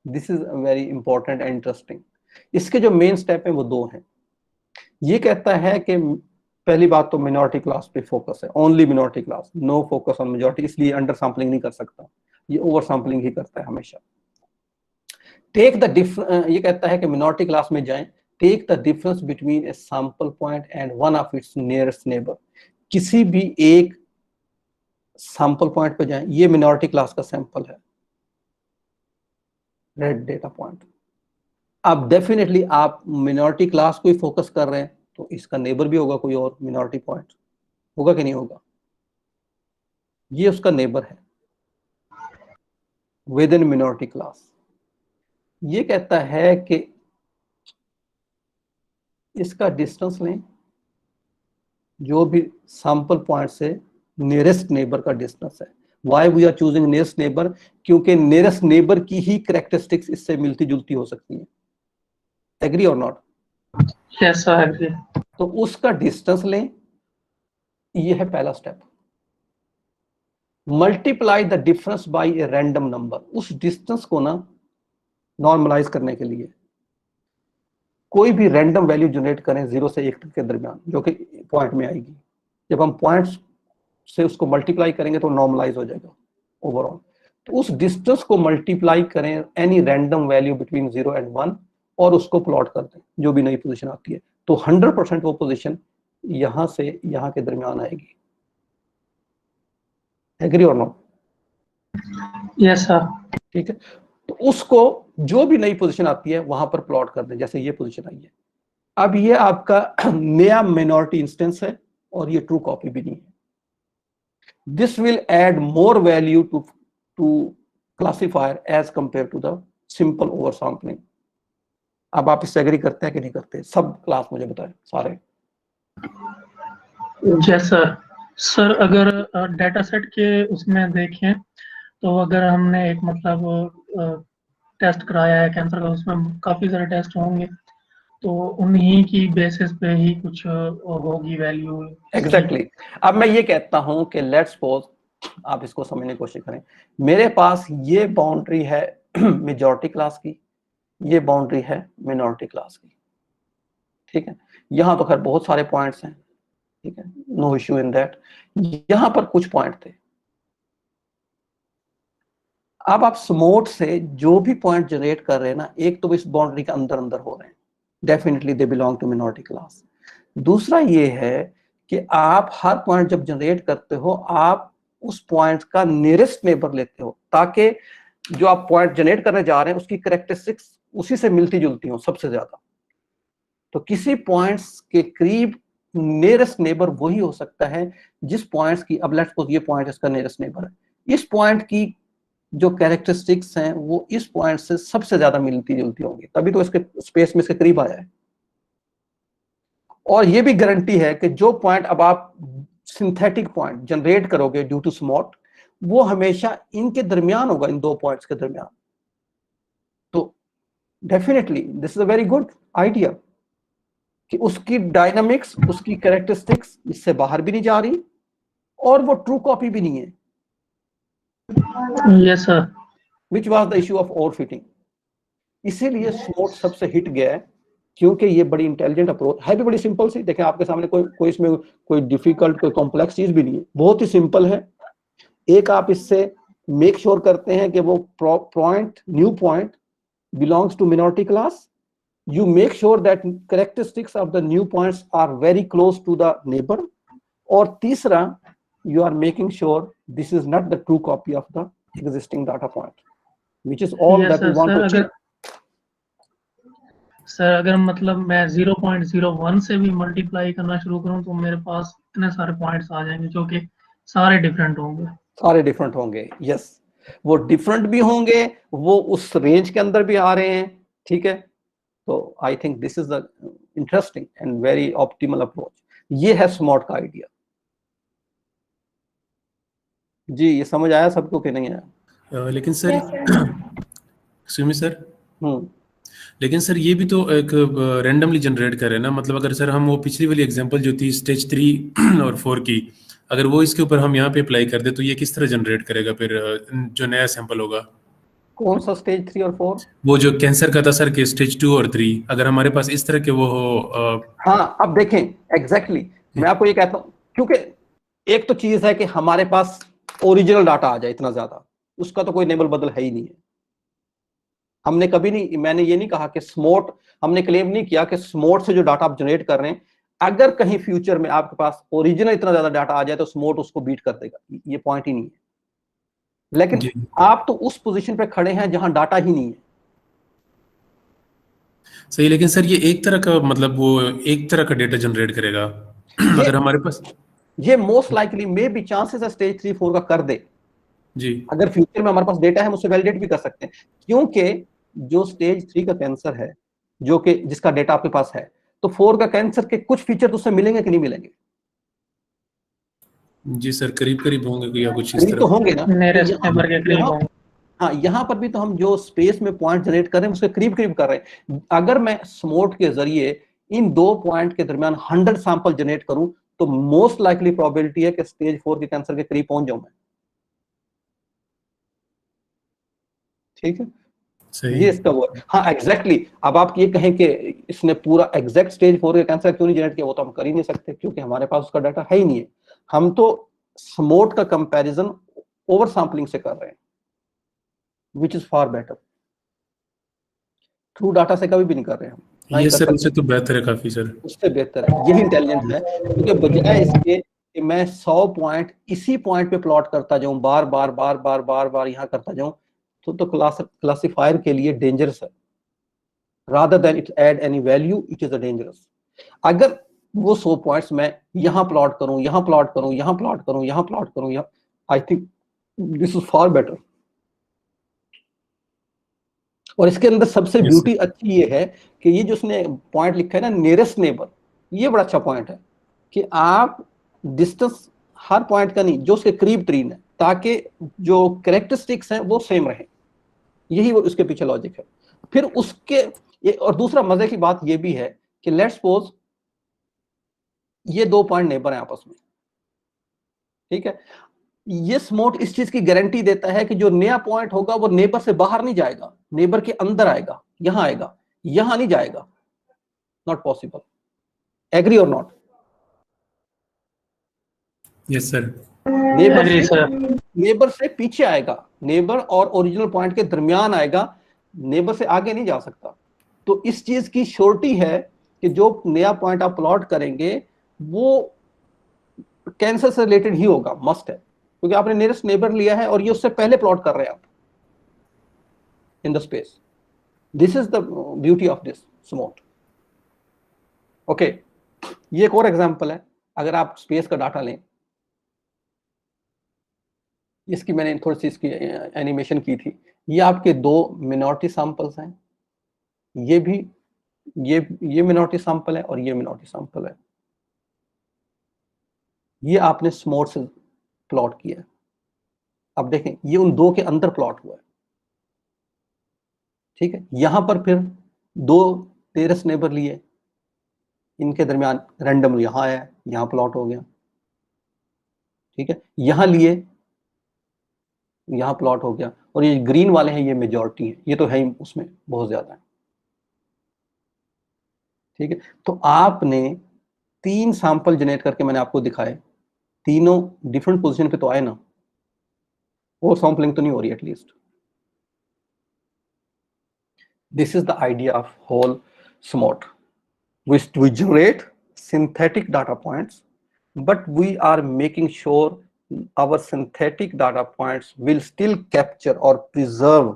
This is very important and interesting. इसके जो मेन स्टेप है वो दो हैं। ये कहता है कि पहली बात तो मिनॉरिटी क्लास पे फोकस है, only minority class, no focus on majority, इसलिए अंडर सैम्पलिंग नहीं कर सकता, ये ओवर सैम्पलिंग ही करता है हमेशा। टेक द ये कहता है कि मिनॉरिटी क्लास में जाएं, take the difference between a sample point and one of its nearest neighbor. किसी भी एक सैंपल पॉइंट पे जाएं, ये मिनॉरिटी क्लास का सैंपल है, रेड डेटा पॉइंट। अब डेफिनेटली आप मिनॉरिटी क्लास को ही फोकस कर रहे हैं तो इसका नेबर भी होगा कोई और मिनॉरिटी पॉइंट, होगा कि नहीं होगा? ये उसका नेबर है विद इन मिनॉरिटी क्लास। ये कहता है कि इसका डिस्टेंस लें, जो भी सैंपल पॉइंट से नियरेस्ट नेबर का डिस्टेंस है। Why we are choosing nearest neighbor? क्योंकि नियरेस्ट नेबर की ही कैरेक्टरिस्टिक्स इससे मिलती जुलती हो सकती हैं। एग्री और नॉट? Yes sir, agree. तो उसका डिस्टेंस लें, ये है पहला step. Multiply the difference bye a random number. उस डिस्टेंस को ना नॉर्मलाइज करने के लिए कोई भी रैंडम वैल्यू जनरेट करें 0 से 1 तक के दरमियान, जो कि पॉइंट में आएगी। जब हम पॉइंट्स से उसको मल्टीप्लाई करेंगे तो नॉर्मलाइज हो जाएगा ओवरऑल। तो उस डिस्टेंस को मल्टीप्लाई करें any random value between 0 and 1 और उसको प्लॉट कर दें, जो भी नई पोजीशन आती है, तो 100% वो पोजीशन यहां से यहां के दरमियान आएगी। एग्री और नॉट? Yes sir. ठीक है, तो उसको जो भी नई पोजीशन आती है वहां पर प्लॉट कर दें, जैसे ये पोजीशन आई है। अब ये आपका नया मिनॉरिटी इंस्टेंस है और ये ट्रू कॉपी भी नहीं है। This will add more value to classifier as compare to the simple over sampling. अब आप इससे एग्री करते हैं कि नहीं करते? सब क्लास मुझे बताएं सारे। Yes sir. सर अगर डेटा सेट के उसमें देखें तो अगर हमने एक मतलब टेस्ट कराया है कैंसर का, उसमें काफी सारे टेस्ट होंगे, तो उन्हीं की बेसिस पे ही कुछ होगी वैल्यू। एग्जैक्टली। अब मैं ये कहता हूं कि लेट्स सपोज, आप इसको समझने की कोशिश करें, मेरे पास ये बाउंड्री है मेजॉरिटी क्लास की, ये बाउंड्री है मिनॉरिटी क्लास की। ठीक है, यहां तो खैर बहुत सारे पॉइंट्स हैं, ठीक है, नो इश्यू इन दैट। यहां पर कुछ पॉइंट थे। अब आप स्मोट से जो भी पॉइंट जनरेट कर रहे हैं ना, एक तो इस बाउंड्री के अंदर अंदर हो रहे हैं, definitely they belong to minority class. दूसरा ये है कि आप हर पॉइंट जब जनरेट करते हो, आप उस पॉइंट का नियरेस्ट नेबर लेते हो, ताकि जो आप पॉइंट जनरेट करने जा रहे हैं उसकी कैरेक्टरिस्टिक्स उसी से मिलती जुलती हो सबसे ज्यादा। तो किसी पॉइंट्स के करीब नियरेस्ट नेबर वही हो सकता है जिस पॉइंट्स की, अब लेट्स सपोज ये पॉइंट इसका नियरेस्ट नेबर है, इस पॉइंट की जो कैरेक्टरिस्टिक्स हैं वो इस पॉइंट से सबसे ज्यादा मिलती जुलती होंगी, तभी तो इसके स्पेस में इसके करीब आया है। और ये भी गारंटी है कि जो पॉइंट अब आप सिंथेटिक पॉइंट जनरेट करोगे ड्यू टू स्मॉट, वो हमेशा इनके दरमियान होगा, इन दो पॉइंट्स के दरमियान। तो definitely this is a very good idea कि उसकी डायनामिक्स, उसकी कैरेक्टरिस्टिक्स इससे बाहर भी नहीं जा रही और वो ट्रू कॉपी भी नहीं है। Yes sir. Which was the issue of overfitting. इसीलिए स्मॉट सबसे हिट गया है, क्योंकि ये बड़ी इंटेलिजेंट अप्रोच है, भी बड़ी सिंपल सी। देखें आपके सामने कोई इसमें कोई डिफिकल्ट, कोई कॉम्प्लेक्स चीज भी नहीं है, बहुत ही सिंपल है। एक आप इससे मेक श्योर करते हैं कि वो point, new point belongs to minority class. You make sure that characteristics of the new points are very close to the neighbor. और तीसरा, you are making sure this is not the true copy of the existing data point, which is all that we want to achieve. Sir अगर मतलब मैं 0.01 से भी multiply करना शुरू करूं तो मेरे पास इतने सारे पॉइंट्स आ जाएंगे जो कि सारे डिफरेंट होंगे। सारे डिफरेंट होंगे, यस, वो डिफरेंट भी होंगे, वो उस रेंज के अंदर भी आ रहे हैं। ठीक है, तो I think this is the interesting and very optimal approach. ये है स्मॉट का आइडिया। जी, ये समझ आया सबको कि नहीं आया? लेकिन सर सुमी सर, लेकिन सर ये भी तो एक रैंडमली जनरेट करे ना, मतलब अगर सर हम वो पिछली वाली एग्जांपल जो थी स्टेज 3 और 4 की, अगर वो इसके ऊपर हम यहाँ पे अप्लाई कर दे तो ये किस तरह जनरेट करेगा फिर जो नया सैंपल होगा? कौन सा स्टेज 3 और 4? वो जो कैंसर का था सर के स्टेज 2 और 3, अगर हमारे पास इस तरह के वो हो हाँ, अब देखें एग्जैक्टली मैं आपको ये कहता हूँ, क्योंकि एक तो चीज है कि हमारे पास ओरिजिनल डाटा आ जाए इतना ज्यादा, उसका तो कोई नेबल बदल है ही नहीं है। हमने कभी नहीं, मैंने ये नहीं कहा कि स्मोट, हमने क्लेम नहीं किया कि स्मोट से जो डाटा आप जनरेट कर रहे हैं, अगर कहीं फ्यूचर में आपके पास ओरिजिनल इतना ज्यादा डाटा आ जाए तो स्मोट उसको बीट कर देगा, ये पॉइंट ही नहीं है। लेकिन आप तो उस पोजीशन पे खड़े हैं जहां डाटा ही नहीं है। सही, लेकिन सर ये एक तरह का, मतलब वो एक तरह का डेटा जनरेट करेगा अगर हमारे पास ये most likely may be chances है स्टेज 3 4 का कर दे जी। अगर फ्यूचर में हमारे पास डेटा है, हम उससे वैलिडेट भी कर सकते हैं, क्योंकि जो स्टेज 3 का कैंसर है, जो कि जिसका डेटा आपके पास है, तो 4 का कैंसर के कुछ फीचर तो उससे मिलेंगे कि नहीं मिलेंगे? जी सर, करीब करीब होंगे या कुछ इस करीब तरह तो होंगे ना। nearest neighbor के करीब होंगे। हाँ, यहाँ पर भी तो हम जो स्पेस में पॉइंट जनरेट कर रहे हैं उसके करीब करीब कर रहे हैं। अगर मैं स्मोट के जरिए इन दो पॉइंट के दरमियान 100 सैंपल जनरेट करूं तो मोस्ट लाइकली प्रोबेबिलिटी है कि स्टेज 4 के कैंसर के करीब पहुंच जाऊं मैं। ठीक है, सही। ये इसका वो है। हाँ एग्जैक्टली, अब आप ये कहें कि इसने पूरा एग्जैक्ट स्टेज 4 के कैंसर क्यों नहीं जनरेट किया, वो तो हम कर ही नहीं सकते क्योंकि हमारे पास उसका डाटा है ही नहीं है। हम तो स्मोट का कंपैरिजन ओवर सैंपलिंग से कर रहे हैं, which is far better. True data से कभी भी नहीं कर रहे हम। ये सर उससे तो बेहतर है काफी सर, उससे बेहतर है, यही इंटेलिजेंट है, क्योंकि बजाय इसके कि मैं 100 पॉइंट इसी पॉइंट पे प्लॉट करता जाऊं, बार बार बार बार बार बार यहाँ करता जाऊं, तो क्लासिफायर के लिए डेंजरस है। Rather than it add any value, it is a dangerous. अगर वो 100 पॉइंट्स मैं यहाँ प्लॉट करूं, यहाँ प्लॉट करूं, यहाँ प्लॉट करूं, यहाँ प्लॉट करूं, यहाँ, I think this is far better. और इसके अंदर सबसे ब्यूटी अच्छी ये है कि ये जो उसने पॉइंट लिखा है ना, नियरेस्ट नेबर, ये बड़ा अच्छा पॉइंट है कि आप डिस्टेंस हर पॉइंट का नहीं, जो उसके करीब तरीन है, ताकि जो कैरेक्टरिस्टिक्स हैं वो सेम रहे। यही वो उसके पीछे लॉजिक है। फिर उसके और दूसरा मजे की बात ये भी है कि लेट्स सपोज ये दो पॉइंट नेबर हैं आपस में, ठीक है, ये स्मोट इस चीज की गारंटी देता है कि जो नया पॉइंट होगा वो नेबर से बाहर नहीं जाएगा, नेबर के अंदर आएगा, यहां आएगा, यहां नहीं जाएगा। Not possible. एग्री और नॉट? Yes sir. नेबर से पीछे आएगा, नेबर और ओरिजिनल पॉइंट के दरमियान आएगा, नेबर से आगे नहीं जा सकता। तो इस चीज की श्योरिटी है कि जो नया पॉइंट आप प्लॉट करेंगे वो कैंसर से रिलेटेड ही होगा, मस्ट है, क्योंकि आपने नियरेस्ट नेबर लिया है और ये उससे पहले प्लॉट कर रहे हैं आप in the space. This is the beauty of this smote. Okay, ये एक और एग्जांपल है। अगर आप स्पेस का डाटा लें, इसकी मैंने थोड़ी सी इसकी एनिमेशन की थी। ये आपके दो मिनॉरिटी सैंपल्स हैं, ये भी ये मिनॉरिटी सैंपल है और ये मिनॉरिटी सैंपल है। ये आपने स्मोट से प्लॉट किया है। अब देखें ये उन दो के अंदर प्लॉट हुआ है, ठीक है। यहां पर फिर दो नियरेस्ट नेबर लिए, इनके दरमियान रैंडम यहां आया, यहां प्लॉट हो गया, ठीक है। यहां लिए, यहां प्लॉट हो गया, और ये ग्रीन वाले हैं ये मेजॉरिटी है, ये तो है ही उसमें बहुत ज्यादा है, ठीक है। तो आपने 3 सैंपल जनरेट करके मैंने आपको दिखाए, तीनों डिफरेंट पोजीशन पे तो आए ना, और सैंपलिंग तो नहीं हो रही at least. This is the idea of whole SMOTE. We generate synthetic data points, but we are making sure our synthetic data points will still capture or preserve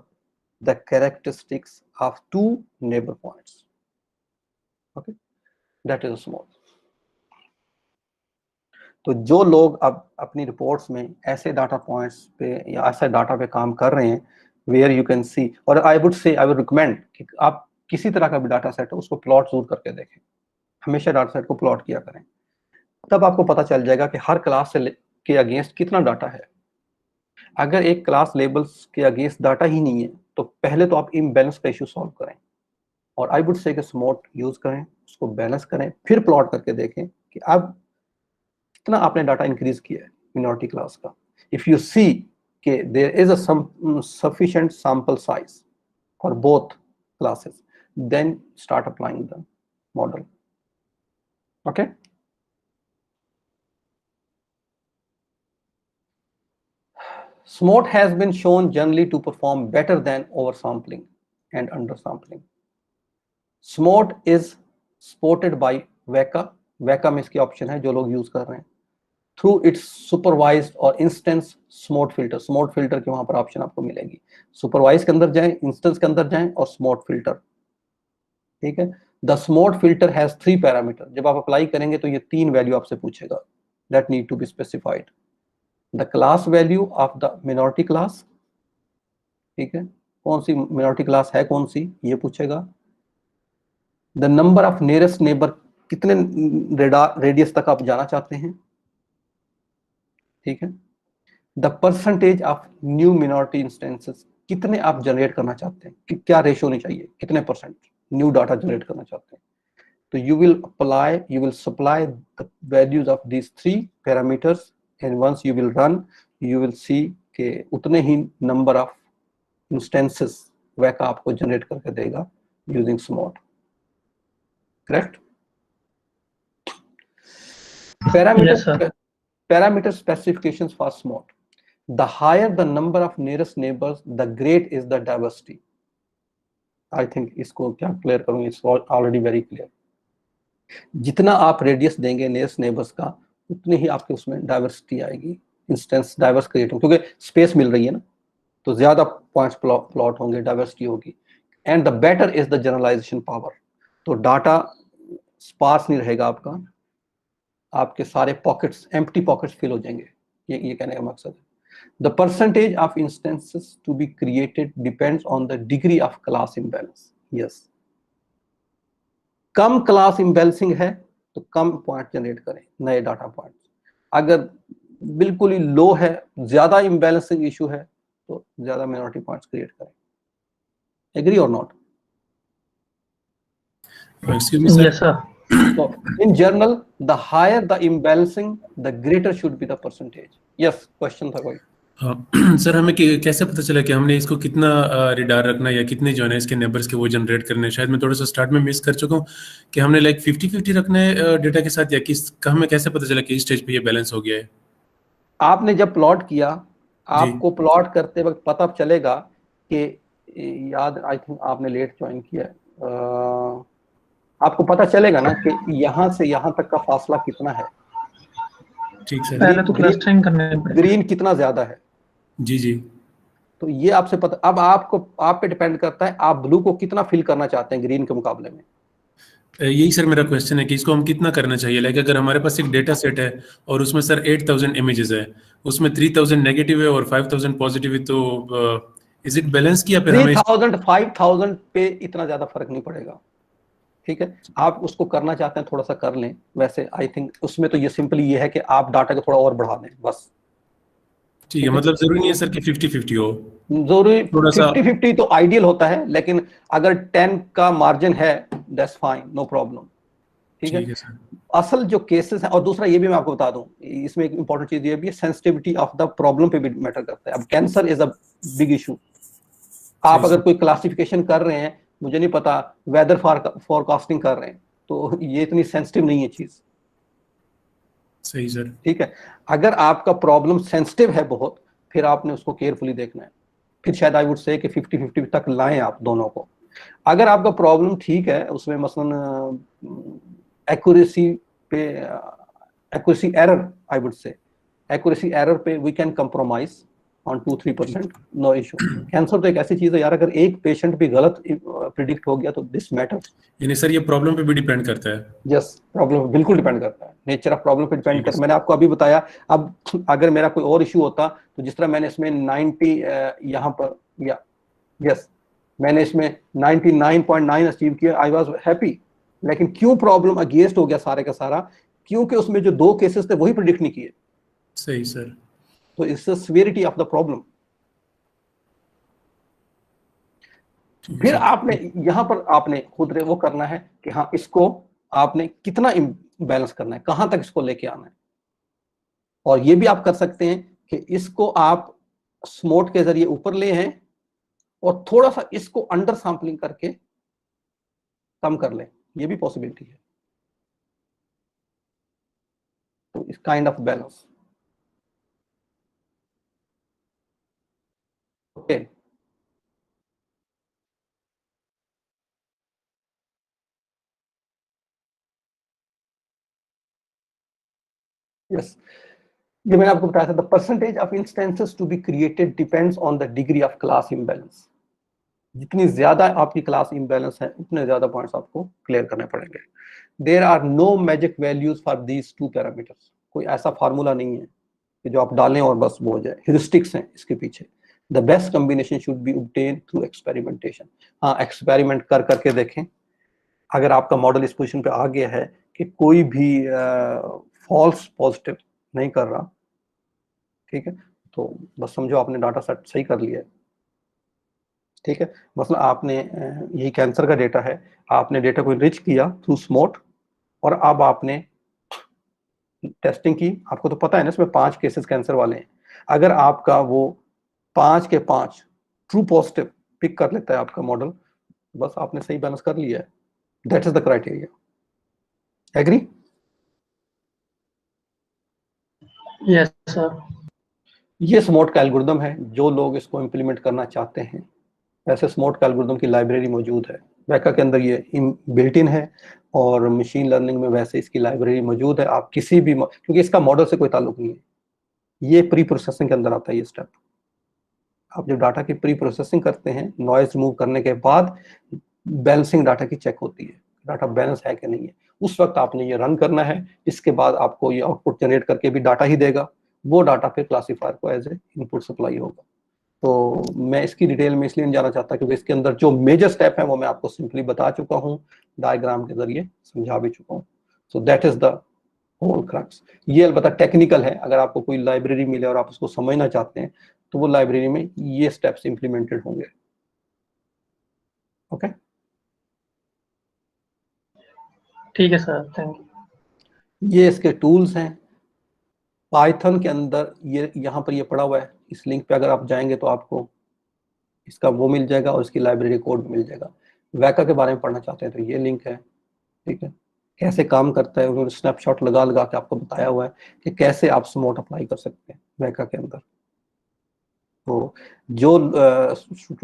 the characteristics of two neighbor points. Okay, that is small. तो जो लोग अब अपनी reports में ऐसे data points पे या ऐसे डाटा पे काम कर रहे हैं, वेयर यू कैन सी, और आई वुड रिकमेंड कि आप किसी तरह का भी डाटा सेट हो उसको प्लॉट जरूर करके देखें। हमेशा डाटा सेट को प्लॉट किया करें, तब आपको पता चल जाएगा कि हर क्लास से के अगेंस्ट कितना डाटा है। अगर एक क्लास लेबल्स के अगेंस्ट डाटा ही नहीं है तो पहले तो आप इम्बैलेंस का इशू सॉल्व करें। और आई वुड से कि स्मॉट यूज करें, उसको बैलेंस करें, फिर प्लॉट करके देखें कि अब कितना आपने डाटा इंक्रीज किया है मिनॉरिटी क्लास का. इफ यू सी कि there is a sufficient sample size for both classes, then start applying the model. Okay. SMOT has been shown generally to perform better than oversampling and undersampling. SMOT is supported by WCA. WCA में इसकी option है जो लोग use कर रहे हैं. Through its supervised और instance SMOT filter. SMOT filter की वहां पर ऑप्शन आपको मिलेगी. Supervised के अंदर जाएं, instance के अंदर जाएं और SMOT filter. ठीक है. The SMOT filter has 3 parameters. जब आप अप्लाई करेंगे तो ये 3 वैल्यू आपसे पूछेगा. That need to be specified. The class value of the minority class. ठीक है. कौन सी minority class है, कौन सी, ये पूछेगा. The number of nearest neighbor, कितने रेडियस तक आप जाना चाहते हैं. ठीक है. The percentage of new minority instances, कितने आप जनरेट करना चाहते हैं, कि क्या रेशियो होनी चाहिए, कितने परसेंट न्यू डाटा जनरेट करना चाहते हैं. तो you will supply the values of these 3 parameters and once you will run you will see के उतने ही नंबर ऑफ इंस्टेंसेस वैका आपको जनरेट करके देगा using SMOTE. Correct. Parameter specifications for SMOT. The higher the number of nearest neighbors, the great is the diversity. I think इसको क्या clear करूँगी, it's already very clear. जितना आप रेडियस देंगे nearest neighbors का, उतनी ही आपके उसमें डाइवर्सिटी आएगी, इंस्टेंस डाइवर्स क्रिएट होंगे, क्योंकि स्पेस मिल रही है ना, तो ज्यादा पॉइंट्स प्लॉट होंगे, डाइवर्सिटी होगी. And the better is the generalization power. तो डाटा स्पार्स नहीं रहेगा आपका, आपके सारे पॉकेट्स, एम्प्टी पॉकेट्स फिल हो जाएंगे. ये कहने का मकसद है. The percentage of instances to be created depends on the degree of class imbalance. Yes, कम क्लास इम्बैलेंसिंग है तो कम पॉइंट जनरेट करें, नए डाटा पॉइंट. अगर बिल्कुल ही लो है, ज्यादा इम्बैलेंसिंग इशू है, तो ज्यादा मिनॉरिटी पॉइंट्स क्रिएट करें. एग्री और not? Yes, sir. So in general, the higher the imbalancing, the greater should be the percentage. Yes, question था कोई? सर हमें कैसे पता चला कि हमने इसको कितना रिडार रखना या कितने जो है इसके नेबर्स के वो जनरेट करने. शायद मैं थोड़ा सा स्टार्ट में मिस कर चुका हूँ कि हमने लाइक 50-50 रखना है डेटा के साथ, या हमें कैसे पता चला कि इस स्टेज पे ये बैलेंस हो गया है? आपने जब प्लॉट किया, आपको प्लॉट करते वक्त पता चलेगा कि याद, आई थिंक आपने लेट ज्वाइन किया है, आपको पता चलेगा ना कि यहाँ से यहाँ तक का फासला कितना है. ठीक सर. पहले तो क्लस्टरिंग करने पड़ेगा, ग्रीन कितना ज्यादा है. जी जी. तो ये आपसे पता, अब आप पे डिपेंड करता है आप ब्लू को कितना फिल करना चाहते हैं ग्रीन के मुकाबले में. यही सर मेरा क्वेश्चन है कि इसको हम कितना करना चाहिए. लाइक अगर हमारे पास एक डेटा सेट है और उसमें सर 8000 इमेजेस है, उसमें 3000 नेगेटिव है और 5000 पॉजिटिव है, तो इज इट बैलेंस किया? फिर हमें 3000 5000 पे इतना ज्यादा फर्क नहीं पड़ेगा. ठीक है, आप उसको करना चाहते हैं थोड़ा सा कर लें. वैसे आई थिंक उसमें तो ये सिंपली ये है कि आप डाटा को थोड़ा और बढ़ा दें बस. ठीक है, मतलब जरूरी नहीं है सर कि 50-50 हो. जरूरी 50-50 तो आइडियल होता है, लेकिन अगर 10 का मार्जिन है दैट्स फाइन, नो प्रॉब्लम. ठीक है सर. असल जो केसेस हैं, और दूसरा ये भी मैं आपको बता दूं, इसमें एक इंपॉर्टेंट चीज ये भी है, सेंसिटिविटी ऑफ द प्रॉब्लम पे भी मैटर करता है. अब cancer is a big issue. आप अगर कोई क्लासिफिकेशन कर रहे हैं, मुझे नहीं पता, वेदर फॉरकास्टिंग कर रहे हैं, तो ये इतनी सेंसिटिव नहीं है चीज. सही सर. ठीक है, अगर आपका प्रॉब्लम सेंसिटिव है बहुत, फिर आपने उसको केयरफुली देखना है. फिर शायद आई वुड से कि 50-50 तक लाएं आप दोनों को. अगर आपका प्रॉब्लम ठीक है, उसमें मसलन accuracy error, I would say accuracy error पे we can compromise on 2-3%, no issue. Cancer तो एक ऐसी चीज है यार, अगर एक पेशेंट भी गलत प्रिडिक्ट हो गया तो दिस मैटर्स. यानी सर ये प्रॉब्लम पे भी डिपेंड करता है? यस, प्रॉब्लम बिल्कुल डिपेंड करता है, नेचर ऑफ प्रॉब्लम पे डिपेंड करता है. मैंने आपको अभी बताया. अब अगर मेरा कोई और इशू होता, तो जिस तरह मैंने इसमें 90 यहाँ पर या यस मैंने इसमें 99.9 अचीव किया, आई वाज हैप्पी. लेकिन क्यों प्रॉब्लम अगेंस्ट हो गया सारे का सारा? क्योंकि उसमें जो 2 केसेस थे वही प्रिडिक्ट नहीं किए. सही सर. तो it's the severity of the problem. फिर आपने यहाँ पर आपने खुद वो करना है कि हाँ इसको आपने कितना बैलेंस करना है, कहां तक इसको लेके आना है। और ये भी आप कर सकते हैं कि इसको आप स्मोट के जरिए ऊपर ले हैं और थोड़ा सा इसको अंडर सैंपलिंग करके कम कर लें, ये भी पॉसिबिलिटी है। तो इस kind of balance. Okay, yes, ये मैंने आपको बताया था, the percentage of instances to be created depends on the degree of class imbalance. जितनी ज्यादा आपकी क्लास इम्बैलेंस है उतने ज्यादा पॉइंट्स आपको क्लियर करने पड़ेंगे। There are no magic values for these two parameters. कोई ऐसा फार्मूला नहीं है कि जो आप डालें और बस वो हो जाए, ह्यूरिस्टिक्स हैं इसके पीछे। The best combination should be obtain through experimentation. हाँ, एक्सपेरिमेंट कर करके देखें। अगर आपका मॉडल इस पोजीशन पे आ गया है कि कोई भी फॉल्स पॉजिटिव नहीं कर रहा, ठीक है, तो बस समझो आपने डाटा सेट सही कर लिया है। ठीक है, मतलब आपने यही कैंसर का डेटा है, आपने डेटा को इनरिच किया थ्रू स्मोट और अब आपने टेस्टिंग की। आपको तो पता है ना इसमें 5 केसेस कैंसर वाले हैं। अगर आपका वो 5 के 5 ट्रू पॉजिटिव पिक कर लेता है आपका मॉडल, बस आपने सही बैलेंस कर लिया है। That is the criteria. Agree? Yes sir. ये स्मोट का एल्गोरिदम है। जो लोग इसको इंप्लीमेंट करना चाहते हैं, ऐसे स्मोट का एल्गोरिदम की लाइब्रेरी मौजूद है, वैका के अंदर ये बिल्ट इन है और मशीन लर्निंग में वैसे इसकी लाइब्रेरी मौजूद है। आप किसी भी, क्योंकि इसका मॉडल से कोई ताल्लुक नहीं है, ये प्री प्रोसेसिंग के अंदर आता है ये स्टेप। आप जब डाटा की प्री प्रोसेसिंग करते हैं, नॉइज रिमूव करने के बाद बैलेंसिंग डाटा की चेक होती है, डाटा बैलेंस है कि नहीं है, उस वक्त आपने ये रन करना है। इसके बाद आपको ये आउटपुट जनरेट करके भी डाटा ही देगा, वो डाटा फिर क्लासीफायर को एज ए इनपुट सप्लाई होगा। तो मैं इसकी डिटेल में इसलिए नहीं जाना चाहता क्योंकि इसके अंदर जो मेजर स्टेप है वो मैं आपको सिंपली बता चुका हूँ, डायग्राम के जरिए समझा भी चुका हूँ। So that is the whole crux. ये अलबत्ता टेक्निकल है, अगर आपको कोई लाइब्रेरी मिले और आप उसको समझना चाहते हैं तो वो लाइब्रेरी में ये स्टेप्स इंप्लीमेंटेड होंगे। ओके, ठीक है सर, थैंक यू। ये इसके टूल्स हैं। पाइथन के अंदर ये यहाँ पर ये पड़ा हुआ है, इस लिंक पे अगर आप जाएंगे तो आपको इसका वो मिल जाएगा और इसकी लाइब्रेरी कोड मिल जाएगा। वैका के बारे में पढ़ना चाहते हैं तो ये लिंक है। ठीक है, कैसे काम करता है उन्होंने स्नैपशॉट लगा लगा के आपको बताया हुआ है कि कैसे आप स्मोट अप्लाई कर सकते हैं वैका के अंदर। तो जो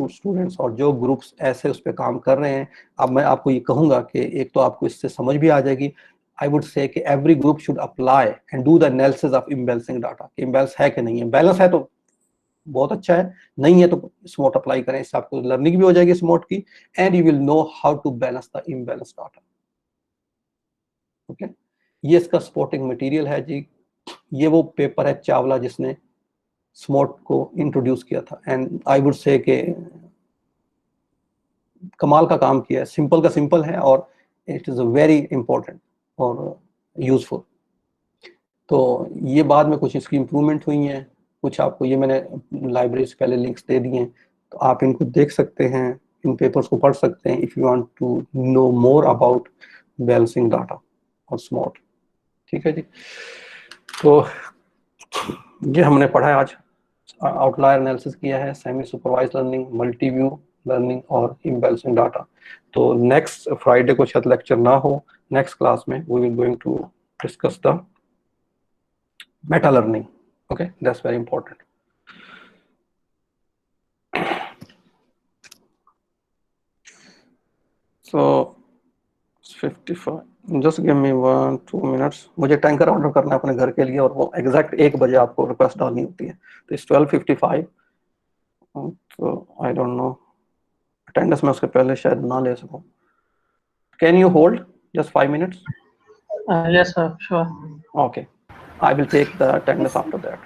स्टूडेंट्स और जो ग्रुप्स ऐसे उस पर काम कर रहे हैं, अब मैं आपको ये कहूंगा कि एक तो आपको इससे समझ भी आ जाएगी। आई वुड से कि every group should apply and do the analysis of imbalancing data, imbalance है कि नहीं है। बैलेंस है तो बहुत अच्छा है, नहीं है तो स्मोट अप्लाई करें, इससे आपको लर्निंग भी हो जाएगी स्मोट की and you will know how to balance the imbalance data. Okay, ये इसका सपोर्टिंग मटेरियल है जी। ये वो पेपर है चावला जिसने स्मोट को इंट्रोड्यूस किया था एंड आई वुड से कि कमाल का काम किया है। सिंपल का सिंपल है और इट इज वेरी इंपॉर्टेंट और यूजफुल। तो ये बाद में कुछ इसकी इंप्रूवमेंट हुई हैं, कुछ आपको ये मैंने लाइब्रेरी से पहले लिंक्स दे दिए हैं, तो आप इनको देख सकते हैं, इन पेपर्स को पढ़ सकते हैं if you want to know more about balancing data और स्मॉट। ठीक है जी, तो ये हमने पढ़ा है आज। आउटलायर एनालिसिस किया है, semi supervise learning, multi view learning और इम्बैलेंसिंग डाटा। तो नेक्स्ट फ्राइडे को शायद लेक्चर ना हो, नेक्स्ट क्लास में we will going to discuss the meta learning. Okay, that's very important. So 55, just give me 1-2 minutes। मुझे टैंकर ऑर्डर करना है अपने घर के लिए और वो एग्जैक्ट 1 बजे आपको रिक्वेस्ट डालनी होती है, तो इस 12:55। तो आई डोंट नो अटेंडेंस में उसके पहले शायद ना ले सकूं। Can you hold just 5 minutes? Yes sir, sure. Okay, I will take the attendance after that.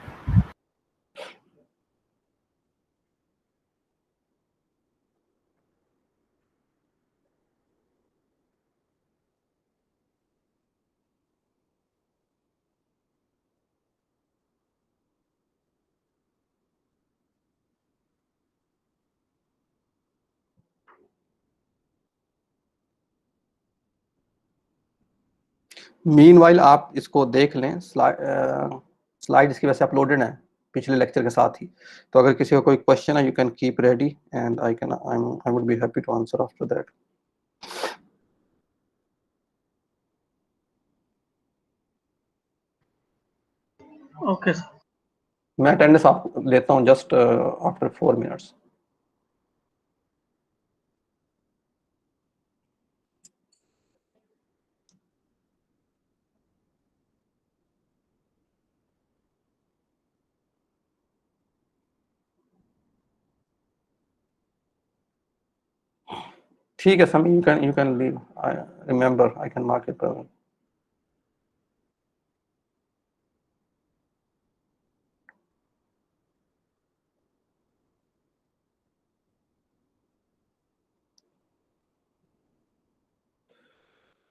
Meanwhile आप इसको देख लें, स्लाइड इसकी वजह से अपलोडेड है पिछले लेक्चर के साथ ही, तो अगर किसी को कोई क्वेश्चन है you can keep ready and I would be happy to answer after that. Okay sir. मैं अटेंडेंस आप लेता हूँ जस्ट आफ्टर 4 मिनट्स। ठीक है समी, you can leave. I remember I can mark it.